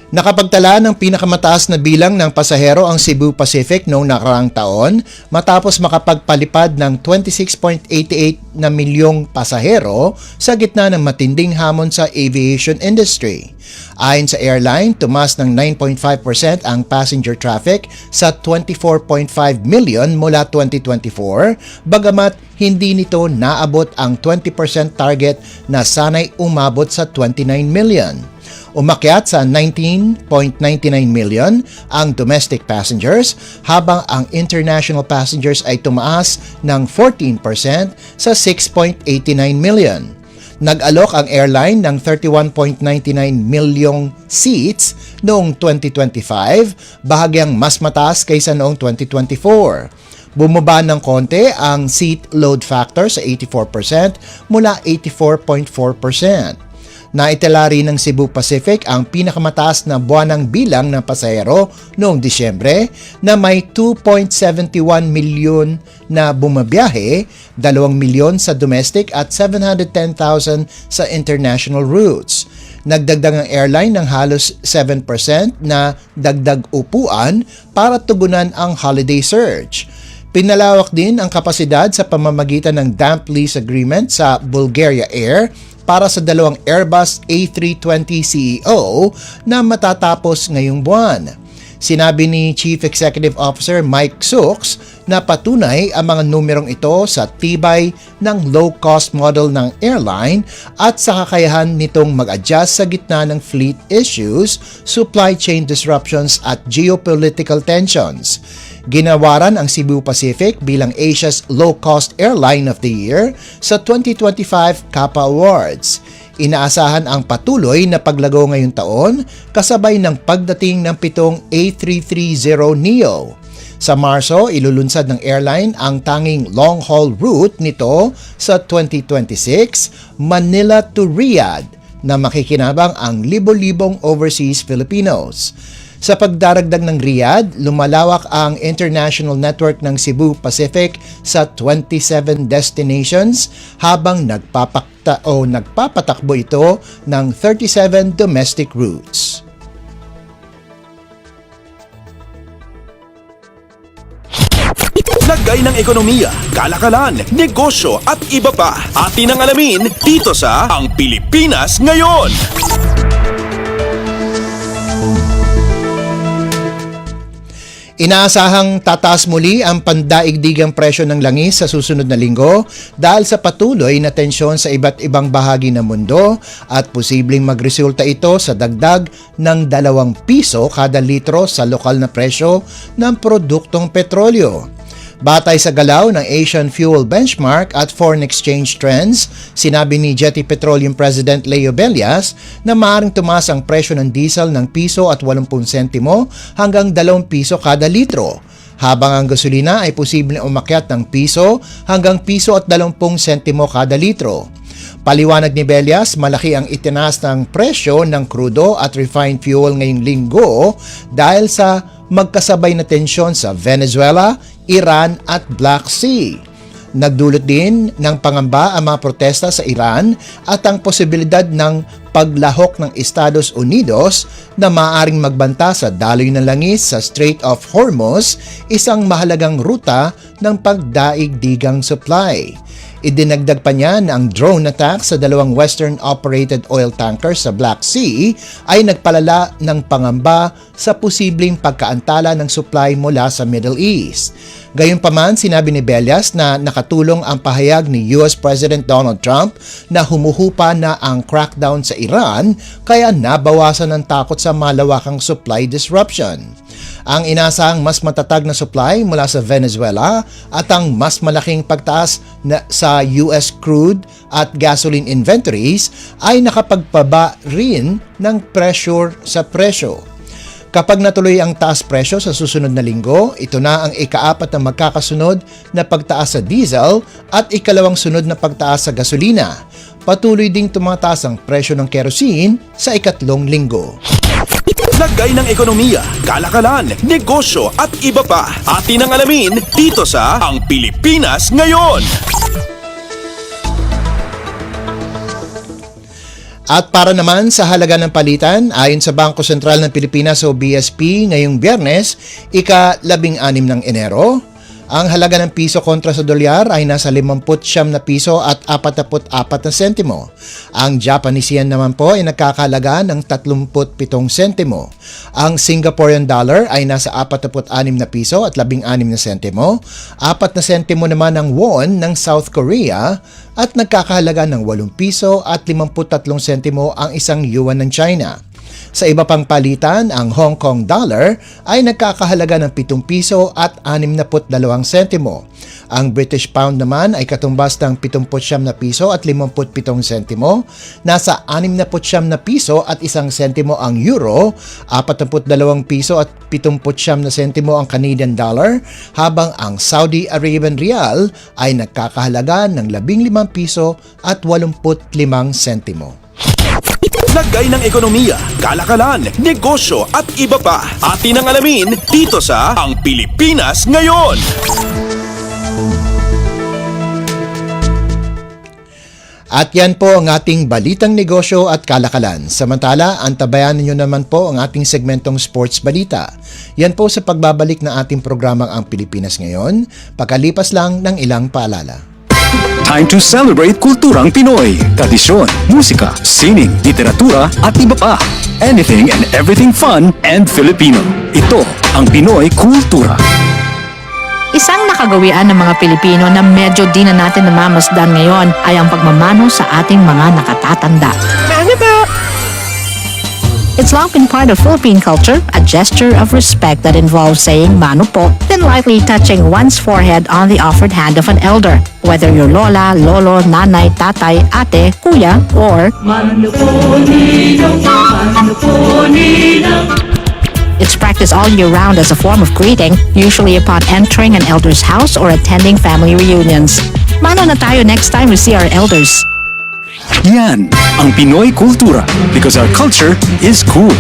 Nakapagtala ng pinakamataas na bilang ng pasahero ang Cebu Pacific noong nakaraang taon matapos makapagpalipad ng 26.88 na milyong pasahero sa gitna ng matinding hamon sa aviation industry. Ayon sa airline, tumaas ng 9.5% ang passenger traffic sa 24.5 million mula 2024, bagamat hindi nito naabot ang 20% target na sanay umabot sa 29 million. Umakyat sa 19.99 million ang domestic passengers habang ang international passengers ay tumaas ng 14% sa 6.89 million. Nag-alok ang airline ng 31.99 milyong seats noong 2025, bahagyang mas mataas kaysa noong 2024. Bumaba ng konti ang seat load factor sa 84% mula 84.4%. Naitala rin ng Cebu Pacific ang pinakamataas na buwanang bilang ng pasahero noong Disyembre na may 2.71 milyon na bumabiyahe, 2 milyon sa domestic at 710,000 sa international routes. Nagdagdag ang airline ng halos 7% na dagdag upuan para tugunan ang holiday surge. Pinalawak din ang kapasidad sa pamamagitan ng damp lease agreement sa Bulgaria Air para sa 2 Airbus A320 CEO na matatapos ngayong buwan. Sinabi ni Chief Executive Officer Mike Sooks na patunay ang mga numerong ito sa tibay ng low-cost model ng airline at sa kakayahan nitong mag-adjust sa gitna ng fleet issues, supply chain disruptions at geopolitical tensions. Ginawaran ang Cebu Pacific bilang Asia's Low-Cost Airline of the Year sa 2025 CAPA Awards. Inaasahan ang patuloy na paglago ngayong taon kasabay ng pagdating ng 7 A330neo. Sa Marso, ilulunsad ng airline ang tanging long-haul route nito sa 2026, Manila to Riyadh, na makikinabang ang libo-libong overseas Filipinos. Sa pagdaragdag ng Riyadh, lumalawak ang international network ng Cebu Pacific sa 27 destinations habang nagpapatakbo ito ng 37 domestic routes. Lagay ng ekonomiya, kalakalan, negosyo at iba pa. Atin ang alamin dito sa Ang Pilipinas Ngayon. Inaasahang tataas muli ang pandaigdigang presyo ng langis sa susunod na linggo dahil sa patuloy na tensyon sa iba't ibang bahagi ng mundo at posibleng magresulta ito sa dagdag ng 2 piso kada litro sa lokal na presyo ng produktong petrolyo. Batay sa galaw ng Asian Fuel Benchmark at Foreign Exchange Trends, sinabi ni Jetty Petroleum President Leo Bellas na maaaring tumaas ang presyo ng diesel ng piso at 80 sentimo hanggang 2 piso kada litro, habang ang gasolina ay posibleng umakyat ng piso hanggang piso at 20 sentimo kada litro. Paliwanag ni Bellas, malaki ang itinaas ng presyo ng krudo at refined fuel ngayong linggo dahil sa magkasabay na tensyon sa Venezuela, Iran at Black Sea. Nagdulot din ng pangamba ang mga protesta sa Iran at ang posibilidad ng paglahok ng Estados Unidos na maaaring magbanta sa daloy ng langis sa Strait of Hormuz, isang mahalagang ruta ng pagdaigdigang supply. Idinagdag pa niya na ang drone attack sa 2 Western-operated oil tankers sa Black Sea ay nagpalala ng pangamba sa posibleng pagkaantala ng supply mula sa Middle East. Gayunpaman, sinabi ni Bellas na nakatulong ang pahayag ni US President Donald Trump na humuhupa na ang crackdown sa Iran kaya nabawasan ng takot sa malawakang supply disruption. Ang inasahang mas matatag na supply mula sa Venezuela at ang mas malaking pagtaas sa US crude at gasoline inventories ay nakapagpaba rin ng pressure sa presyo. Kapag natuloy ang taas presyo sa susunod na linggo, ito na ang ika-4 na magkakasunod na pagtaas sa diesel at ikalawang sunod na pagtaas sa gasolina. Patuloy ding tumataas ang presyo ng kerosene sa ikatlong linggo. lagay ng ekonomiya, kalakalan, negosyo at iba pa. Atin ang alamin dito sa Ang Pilipinas Ngayon. At para naman sa halaga ng palitan, ayon sa Bangko Sentral ng Pilipinas o BSP ngayong Biyernes, ika-16 ng Enero, ang halaga ng piso kontra sa dolyar ay nasa 59 na piso at 44 na sentimo. Ang Japanese yen naman po ay nagkakahalaga ng 37 sentimo. Ang Singaporean dollar ay nasa 46 na piso at 16 na sentimo. 4 na sentimo naman ang won ng South Korea at nagkakahalaga ng 8 piso at 53 sentimo ang isang yuan ng China. Sa iba pang palitan, ang Hong Kong dollar ay nagkakahalaga ng 7 piso at 62 sentimo. Ang British pound naman ay katumbas ng 79 na piso at 57 sentimo. Nasa 69 na piso at 1 sentimo ang euro, 42 piso at 79 na sentimo ang Canadian dollar, habang ang Saudi Arabian rial ay nagkakahalaga ng 15 piso at 85 sentimo. Lagay ng ekonomiya, kalakalan, negosyo at iba pa. Atin ang alamin dito sa Ang Pilipinas Ngayon. At yan po ang ating balitang negosyo at kalakalan. Samantala, antabayan ninyo naman po ang ating segmentong sports balita. Yan po sa pagbabalik ng ating programang Ang Pilipinas Ngayon, pagkalipas lang ng ilang paalala. Time to celebrate kulturang Pinoy. Tradisyon, musika, sining, literatura at iba pa. Anything and everything fun and Filipino. Ito ang Pinoy Kultura. Isang nakagawian ng mga Pilipino na medyo di na natin namamasdan ngayon ay ang pagmamano sa ating mga nakatatanda. It's long been part of Philippine culture, a gesture of respect that involves saying mano po, then lightly touching one's forehead on the offered hand of an elder, whether your lola, lolo, nanay, tatay, ate, kuya, or mano po ninong, mano po ninong. It's practiced all year round as a form of greeting, usually upon entering an elder's house or attending family reunions. Mano na tayo next time we see our elders. Yan ang Pinoy Kultura because our culture is cool.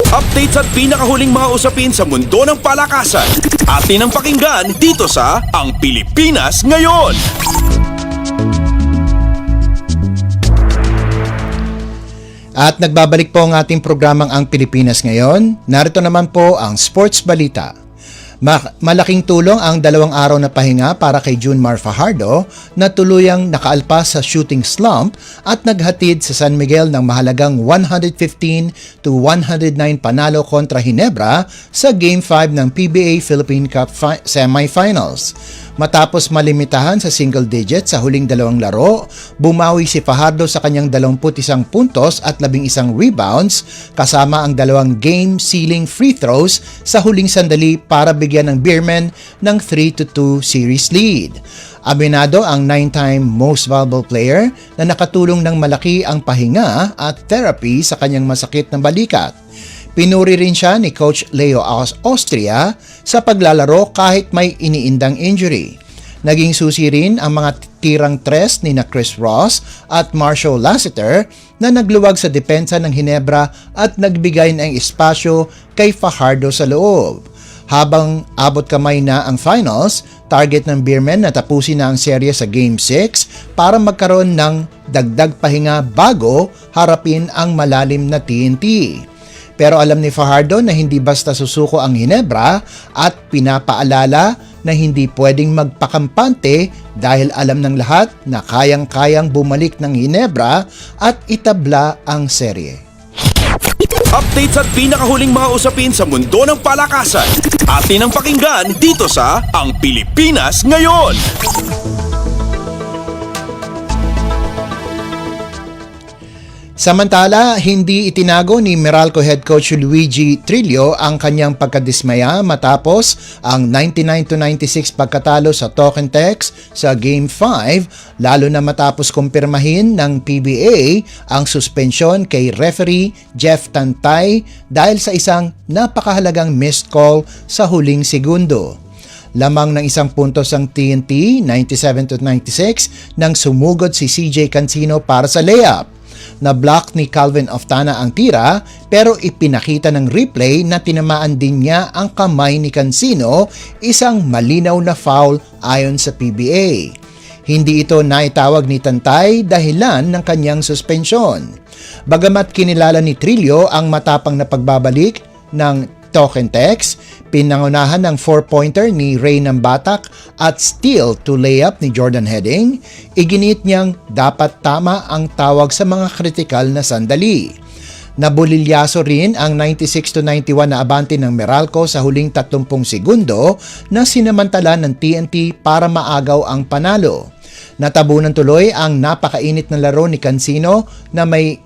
Updates at pinakahuling mga usapin sa mundo ng palakasan. Atin ang pakinggan dito sa Ang Pilipinas Ngayon. At nagbabalik po ang ating programang Ang Pilipinas Ngayon. Narito naman po ang sports balita. Malaking tulong ang 2 araw na pahinga para kay Junmar Fajardo na tuluyang nakaalpas sa shooting slump at naghatid sa San Miguel ng mahalagang 115-109 panalo kontra Ginebra sa Game 5 ng PBA Philippine Cup Semifinals. Matapos malimitahan sa single digit sa huling 2 laro, bumawi si Fajardo sa kanyang 21 puntos at 11 rebounds kasama ang 2 game-sealing free throws sa huling sandali para bigyan ng Beermen ng 3-2 series lead. Aminado ang 9-time most valuable player na nakatulong ng malaki ang pahinga at therapy sa kanyang masakit na balikat. Pinuri rin siya ni Coach Leo Austria sa paglalaro kahit may iniindang injury. Naging susi rin ang mga tirang tres ni na Chris Ross at Marshall Lassiter na nagluwag sa depensa ng Ginebra at nagbigay ng espasyo kay Fajardo sa loob. Habang abot kamay na ang finals, target ng Beermen na tapusin na ang serye sa Game 6 para magkaroon ng dagdag pahinga bago harapin ang malalim na TNT. Pero alam ni Fajardo na hindi basta susuko ang Ginebra at pinapaalala na hindi pwedeng magpakampante dahil alam ng lahat na kayang-kayang bumalik ng Ginebra at itabla ang serye. Updates at pinakahuling mga usapin sa mundo ng palakasan. Atin ang pakinggan dito sa Ang Pilipinas Ngayon. Samantala, hindi itinago ni Meralco head coach Luigi Trillo ang kanyang pagkadismaya matapos ang 99-96 pagkatalo sa Token Tex sa Game 5, lalo na matapos kumpirmahin ng PBA ang suspensyon kay referee Jeff Tantay dahil sa isang napakahalagang missed call sa huling segundo. Lamang ng isang puntos ang TNT, 97-96, nang sumugod si CJ Cancino para sa layup. Na-block ni Calvin Oftana ang tira pero ipinakita ng replay na tinamaan din niya ang kamay ni Cancino, isang malinaw na foul ayon sa PBA. Hindi ito naitawag ni Tantay dahilan ng kanyang suspensyon. Bagamat kinilala ni Trillo ang matapang na pagbabalik ng Token Tex, pinangunahan ng 4-pointer ni Ray Nambatak at steal to layup ni Jordan Heading, iginit niyang dapat tama ang tawag sa mga kritikal na sandali. Nabulilyaso rin ang 96-91 na abante ng Meralco sa huling 30 segundo na sinamantala ng TNT para maagaw ang panalo. Natabunan tuloy ang napakainit na laro ni Cancino na may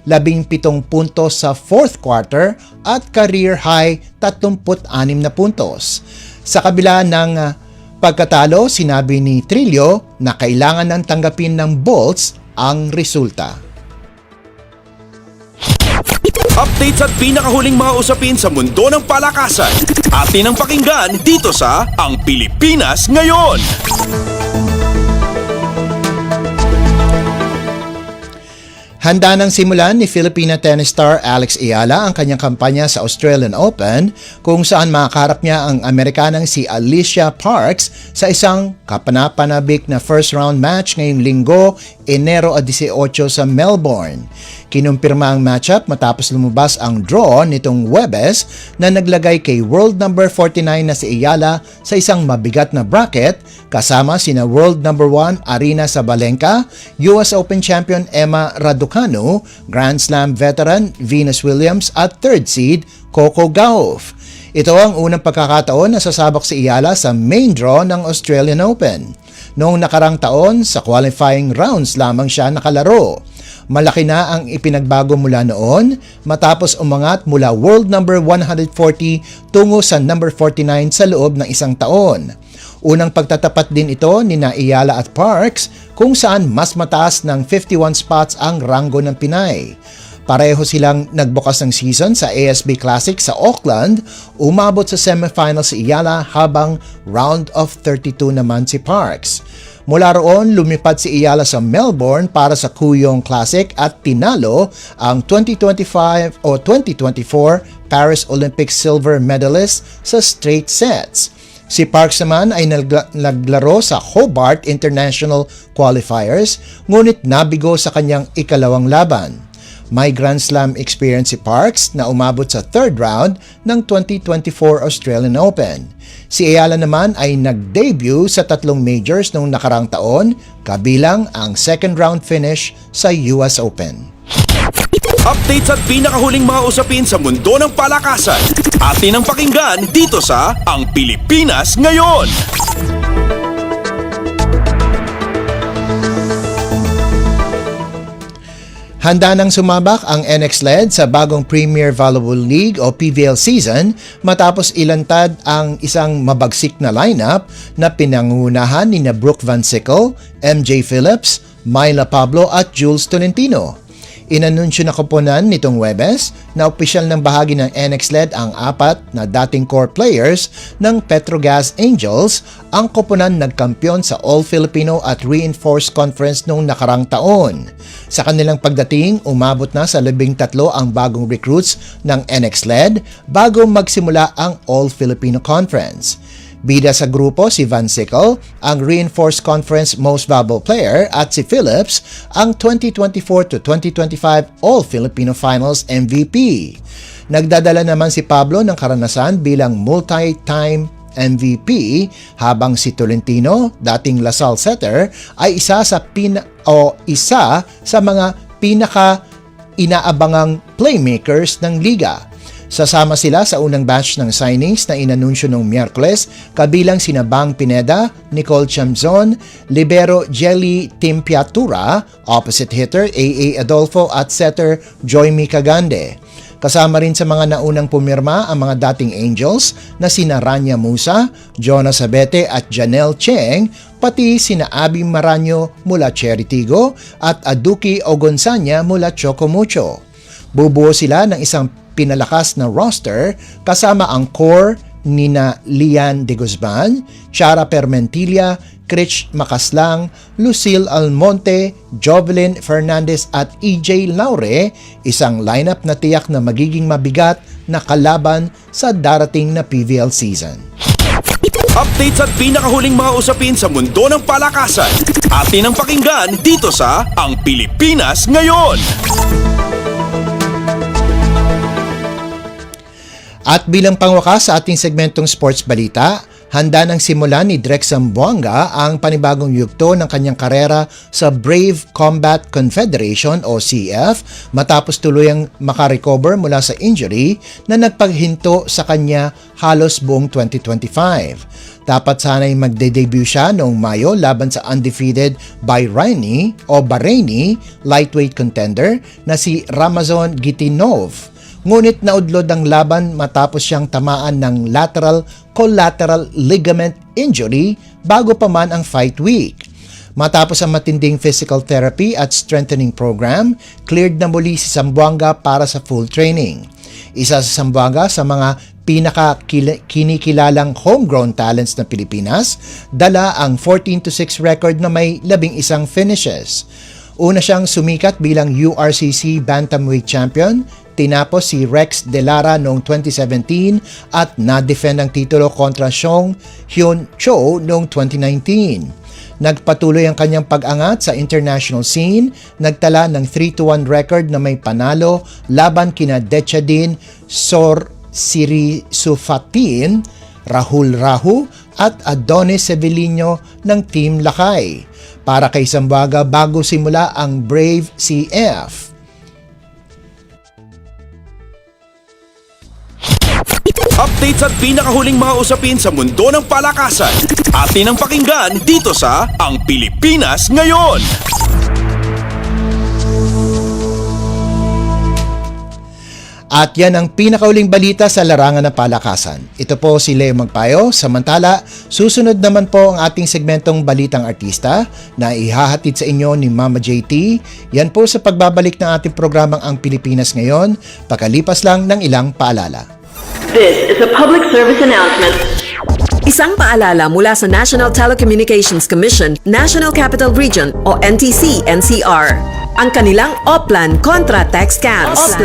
17 puntos sa fourth quarter at career high 36 na puntos. Sa kabila ng pagkatalo, sinabi ni Trillo na kailangan nang tanggapin ng Bolts ang resulta. Updates at pinakahuling mga usapin sa mundo ng palakasan. Atin ang pakinggan dito sa Ang Pilipinas Ngayon. Handa nang simulan ni Filipina tennis star Alex Ayala ang kanyang kampanya sa Australian Open kung saan makakarap niya ang Amerikanang si Alicia Parks sa isang kapanapanabik na first round match ngayong linggo, Enero 18 sa Melbourne. Kinumpirma ang matchup matapos lumabas ang draw nitong Huwebes na naglagay kay world number 49 na si Ayala sa isang mabigat na bracket kasama sina world number 1 Aryna Sabalenka, US Open champion Emma Raducanu, Grand Slam veteran Venus Williams at third seed Coco Gauff. Ito ang unang pagkakataon na sasabak si Ayala sa main draw ng Australian Open. Noong nakarang taon, sa qualifying rounds lamang siya nakalaro. Malaki na ang ipinagbago mula noon matapos umangat mula world number 140 tungo sa number 49 sa loob ng isang taon. Unang pagtatapat din ito ni Ayala at Parks kung saan mas mataas ng 51 spots ang ranggo ng Pinay. Pareho silang nagbukas ng season sa ASB Classic sa Auckland, umabot sa semifinals si Ayala habang round of 32 naman si Parks. Mula roon, lumipad si Ayala sa Melbourne para sa Kooyong Classic at tinalo ang 2025 o 2024 Paris Olympics silver medalist sa straight sets. Si Parks naman ay naglaro sa Hobart International Qualifiers ngunit nabigo sa kanyang ikalawang laban. May Grand Slam experience si Parks na umabot sa third round ng 2024 Australian Open. Si Ayala naman ay nag-debut sa 3 majors noong nakarang taon, kabilang ang second round finish sa US Open. Updates at pinakahuling mga usapin sa mundo ng palakasan. Atin ang pakinggan dito sa Ang Pilipinas Ngayon. Handa nang sumabak ang NX-LED sa bagong Premier Volleyball League o PVL season matapos ilantad ang isang mabagsik na lineup na pinangunahan ni Brooke Van Sickle, MJ Phillips, Myla Pablo at Jules Tolentino. Inanunsyo na koponan nitong Huwebes na opisyal ng bahagi ng NX-LED ang 4 na dating core players ng Petrogas Angels. Ang koponan nagkampiyon sa All-Filipino at Reinforced Conference noong nakarang taon. Sa kanilang pagdating, umabot na sa 13 ang bagong recruits ng NX-LED bago magsimula ang All-Filipino Conference. Bida sa grupo si Van Sickle, ang Reinforced Conference Most Valuable Player, at si Phillips, ang 2024 to 2025 All-Filipino Finals MVP. Nagdadala naman si Pablo ng karanasan bilang multi-time MVP habang si Tolentino, dating Lasal setter, ay isa sa mga pinaka inaabangang playmakers ng liga. Sasama sila sa unang batch ng signings na inanunsyo noong Miyerkules, kabilang sina Bang Pineda, Nicole Chamzon, Libero Jelly Timpiatura, opposite hitter AA Adolfo at setter Joymi Cagande. Kasama rin sa mga naunang pumirma ang mga dating Angels na sina Rania Musa, Jonas Abete at Janelle Cheng, pati sina Abby Maranyo mula Cheritigo at Aduki Ogonsanya mula Chocomucho. Bubuo sila ng isang pinalakas na roster kasama ang core nina Lian de Guzman, Chara Permentilla, Critch Macaslang, Lucille Almonte, Jovelyn Fernandez at EJ Laure, isang lineup na tiyak na magiging mabigat na kalaban sa darating na PVL season. Updates at pinakahuling mga usapin sa mundo ng palakasan. Atin ang pakinggan dito sa Ang Pilipinas Ngayon. At bilang pangwakas sa ating segmentong sports balita, handa nang simulan ni Drek Zamboanga ang panibagong yugto ng kanyang karera sa Brave Combat Confederation o CF matapos tuluyang makarecover mula sa injury na nagpaghinto sa kanya halos buong 2025. Dapat sana'y magde-debut siya noong Mayo laban sa undefeated Bahraini lightweight contender na si Ramazan Gitinov. Ngunit naudlod ang laban matapos siyang tamaan ng lateral collateral ligament injury bago pa man ang fight week. Matapos ang matinding physical therapy at strengthening program, cleared na muli si Zamboanga para sa full training. Isa sa Zamboanga sa mga pinaka-kinikilalang homegrown talents ng Pilipinas, dala ang 14-6 record na may 11 finishes. Una siyang sumikat bilang URCC Bantamweight Champion, tinapos si Rex De Lara noong 2017 at na-defend ang titulo kontra Song Hyun Cho noong 2019. Nagpatuloy ang kanyang pag-angat sa international scene, nagtala ng 3-1 record na may panalo laban kina Dechadin Sirisufatin, Rahul Rahu at Adonis Sevillino ng Team Lakay. Para kay Zamboanga bago simula ang Brave CF. Updates at pinakahuling mga usapin sa mundo ng palakasan. Atin ang pakinggan dito sa Ang Pilipinas Ngayon. At yan ang pinakauling balita sa larangan ng palakasan. Ito po si Leo Magpayo. Samantala, susunod naman po ang ating segmentong Balitang Artista na ihahatid sa inyo ni Mama JT. Yan po sa pagbabalik ng ating programang Ang Pilipinas Ngayon, pakalipas lang ng ilang paalala. This is a public service announcement. Isang paalala mula sa National Telecommunications Commission, National Capital Region o NTC-NCR. Ang kanilang Oplan Contra Text Scams.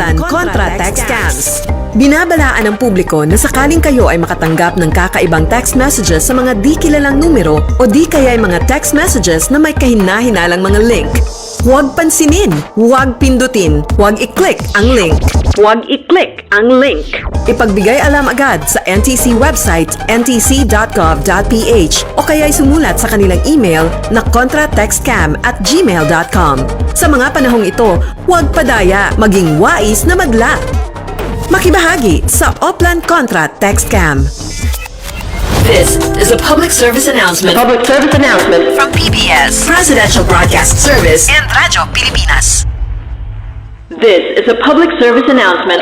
Binabalaan ng publiko na sakaling kayo ay makatanggap ng kakaibang text messages sa mga di kilalang numero o di kaya ay mga text messages na may kahina-hinalang mga link. Huwag pansinin, huwag pindutin, huwag i-click ang link. Huwag i-click ang link. Ipagbigay alam agad sa NTC website ntc.gov.ph o kaya'y sumulat sa kanilang email na contratextcam@gmail.com. Sa mga panahong ito, huwag padaya, maging wais na madla. Makibahagi sa Oplan Contra Text Scam. This is a public service announcement. Public service announcement From PBS, Presidential Broadcast Service and Radyo Pilipinas. This is a public service announcement.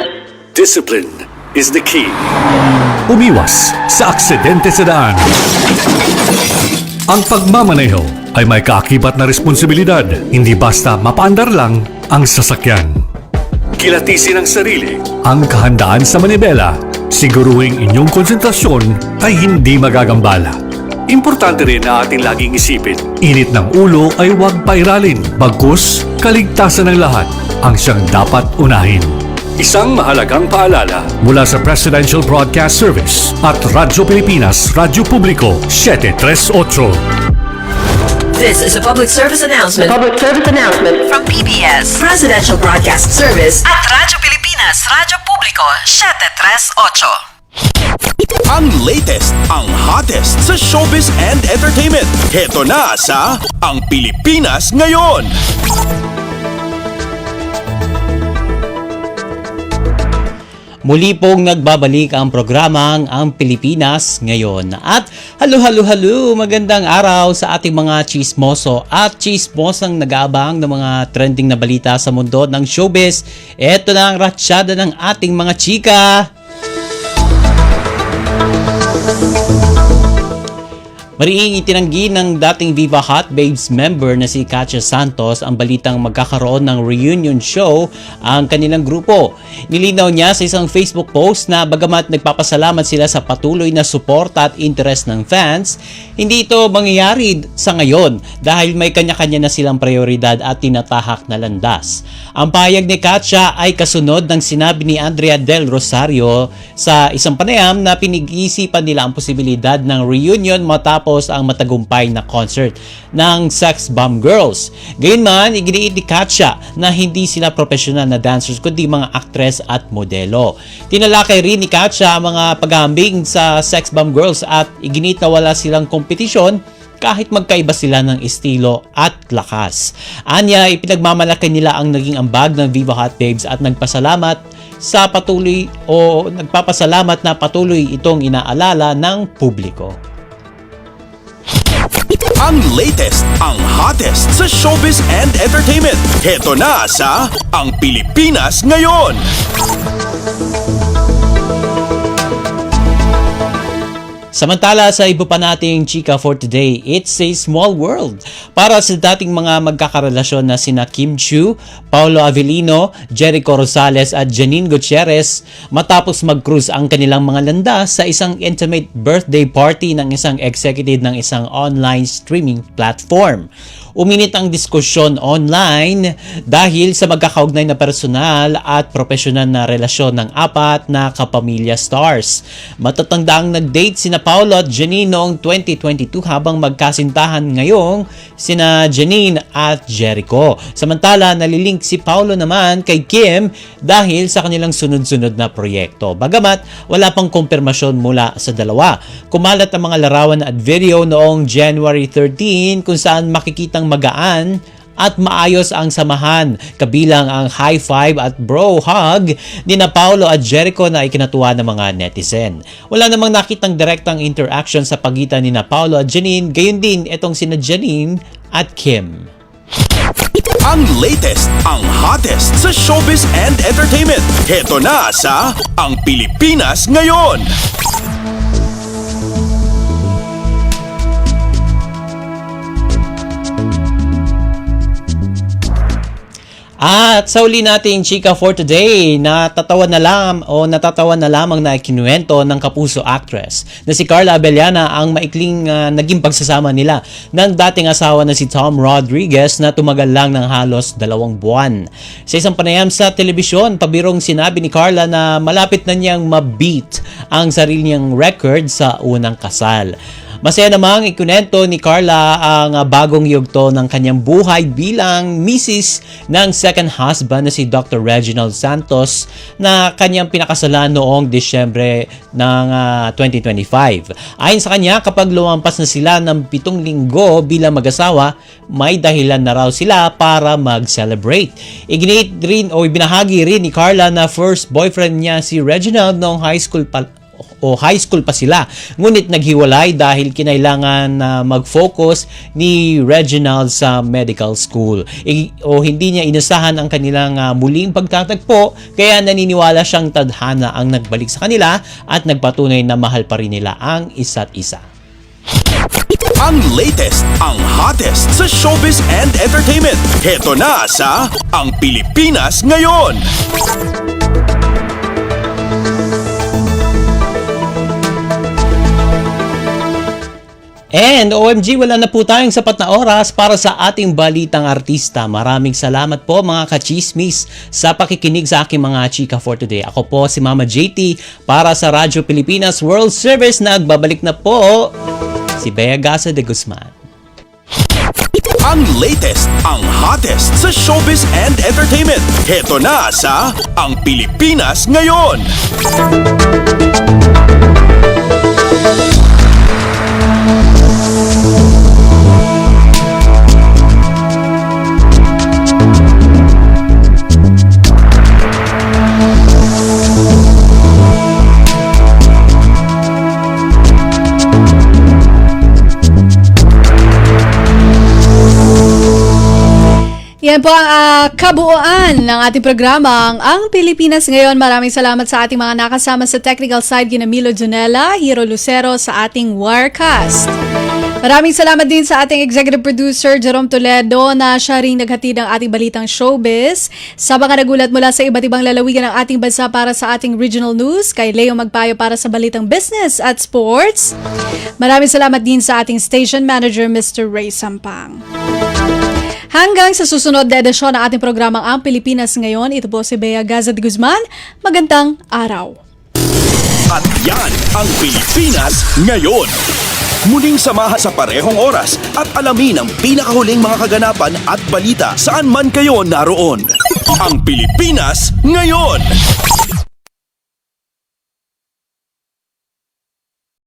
Discipline is the key. Umiwas sa aksidente sa daan. Ang pagmamaneho ay may kaakibat na responsibilidad, hindi basta mapaandar lang ang sasakyan. Kilatisin ang sarili, ang kahandaan sa manibela, siguruhing inyong konsentrasyon ay hindi magagambala. Importante rin na ating laging isipin, init ng ulo ay huwag pairalin, bagkus kaligtasan ng lahat ang siyang dapat unahin. Isang mahalagang paalala mula sa Presidential Broadcast Service at Radyo Pilipinas, Radyo Publiko, 738. This is a public service announcement. Public service announcement From PBS, Presidential Broadcast Service at Radyo Pilipinas, Radyo Publiko, 738. Ang latest, ang hottest sa showbiz and entertainment. Heto na sa Ang Pilipinas Ngayon. Muli pong nagbabalik ang programang Ang Pilipinas Ngayon. At halo, magandang araw sa ating mga chismoso at chismosang nag-aabang ng mga trending na balita sa mundo ng showbiz. Ito na ang ratsyada ng ating mga chika. Mariing itinanggi ng dating Viva Hot Babes member na si Katya Santos ang balitang magkakaroon ng reunion show ang kanilang grupo. Nilinaw niya sa isang Facebook post na bagamat nagpapasalamat sila sa patuloy na suporta at interest ng fans, hindi ito mangyayari sa ngayon dahil may kanya-kanya na silang prioridad at tinatahak na landas. Ang pahayag ni Katya ay kasunod ng sinabi ni Andrea Del Rosario sa isang panayam na pinag-iisipan nila ang posibilidad ng reunion matapos ang matagumpay na concert ng Sex Bomb Girls. Gayunman, iginiit ni Katya na hindi sila professional na dancers kundi mga aktres at modelo. Tinalakay rin ni Katya ang mga paghahambing sa Sex Bomb Girls at iginit na wala silang kompetisyon kahit magkaiba sila ng estilo at lakas. Anya, ipinagmamalaki nila ang naging ambag ng Viva Hot Babes at nagpapasalamat na patuloy itong inaalala ng publiko. Ang latest, ang hottest sa showbiz and entertainment. Heto na sa Ang Pilipinas Ngayon. Samantala sa iba pa nating chika for today, it's a small world para sa dating mga magkakarelasyon na sina Kim Chiu, Paolo Avellino, Jericho Rosales at Janine Gutierrez matapos mag-cruise ang kanilang mga landas sa isang intimate birthday party ng isang executive ng isang online streaming platform. Uminit ang diskusyon online dahil sa magkakaugnay na personal at profesional na relasyon ng apat na kapamilya stars. Matatandang nag-date sina Paolo at Janine noong 2022 habang magkasintahan ngayong sina Janine at Jericho. Samantala, nalilink si Paolo naman kay Kim dahil sa kanilang sunod-sunod na proyekto. Bagamat wala pang kumpirmasyon mula sa dalawa. Kumalat ang mga larawan at video noong January 13 kung saan makikitang magaan at maayos ang samahan, kabilang ang high five at bro hug ni na Paolo at Jericho na ikinatuwa ng mga netizen. Wala namang nakitang direktang interaction sa pagitan ni na Paolo at Janine, gayon din itong sina Janine at Kim. Ang latest, ang hottest sa showbiz and entertainment. Heto na sa Ang Pilipinas Ngayon. At sa uli nating chika for today, natatawa na lamang na ikinuwento ng kapuso actress na si Carla Abellana ang maikling naging pagsasama nila ng dating asawa na si Tom Rodriguez na tumagal lang ng halos 2 buwan. Sa isang panayam sa telebisyon, pabirong sinabi ni Carla na malapit na niyang ma-beat ang sarili niyang record sa unang kasal. Masaya namang ikunento ni Carla ang bagong yugto ng kanyang buhay bilang misis ng second husband na si Dr. Reginald Santos na kanyang pinakasalan noong Disyembre ng 2025. Ayon sa kanya, kapag lumampas na sila ng 7 linggo bilang mag-asawa, may dahilan na raw sila para mag-celebrate. Ibinahagi rin ni Carla na first boyfriend niya si Reginald noong high school pa sila. Ngunit naghiwalay dahil kinailangan na mag-focus ni Reginald sa medical school. Hindi niya inasahan ang kanilang muling pagtatagpo, kaya naniniwala siyang tadhana ang nagbalik sa kanila at nagpatunay na mahal pa rin nila ang isa't isa. Ang latest, ang hottest sa showbiz and entertainment. Heto na sa Ang Pilipinas Ngayon. And OMG, wala na po tayong sapat na oras para sa ating balitang artista. Maraming salamat po mga kachismis sa pakikinig sa aking mga chika for today. Ako po si Mama JT para sa Radyo Pilipinas World Service. Nagbabalik na po si Bea Gasa de Guzman. Ang latest, ang hottest sa showbiz and entertainment. Heto na sa Ang Pilipinas Ngayon. Yan po ang kabuuan ng ating programa, ang Pilipinas Ngayon. Maraming salamat sa ating mga nakasama sa technical side, Milo Junella, Hiro Lucero sa ating Wirecast. Maraming salamat din sa ating executive producer Jerome Toledo na siya ring naghatid ng ating balitang showbiz. Sa mga nagulat mula sa iba't ibang lalawigan ng ating bansa para sa ating regional news, kay Leo Magpayo para sa balitang business at sports. Maraming salamat din sa ating station manager Mr. Ray Sampang. Hanggang sa susunod na edisyon ng ating programang Ang Pilipinas Ngayon, ito po si Bea Gaza de Guzman. Magandang araw. At yan ang Pilipinas Ngayon. Muling samahan sa parehong oras at alamin ang pinakahuling mga kaganapan at balita saan man kayo naroon. Ang Pilipinas Ngayon.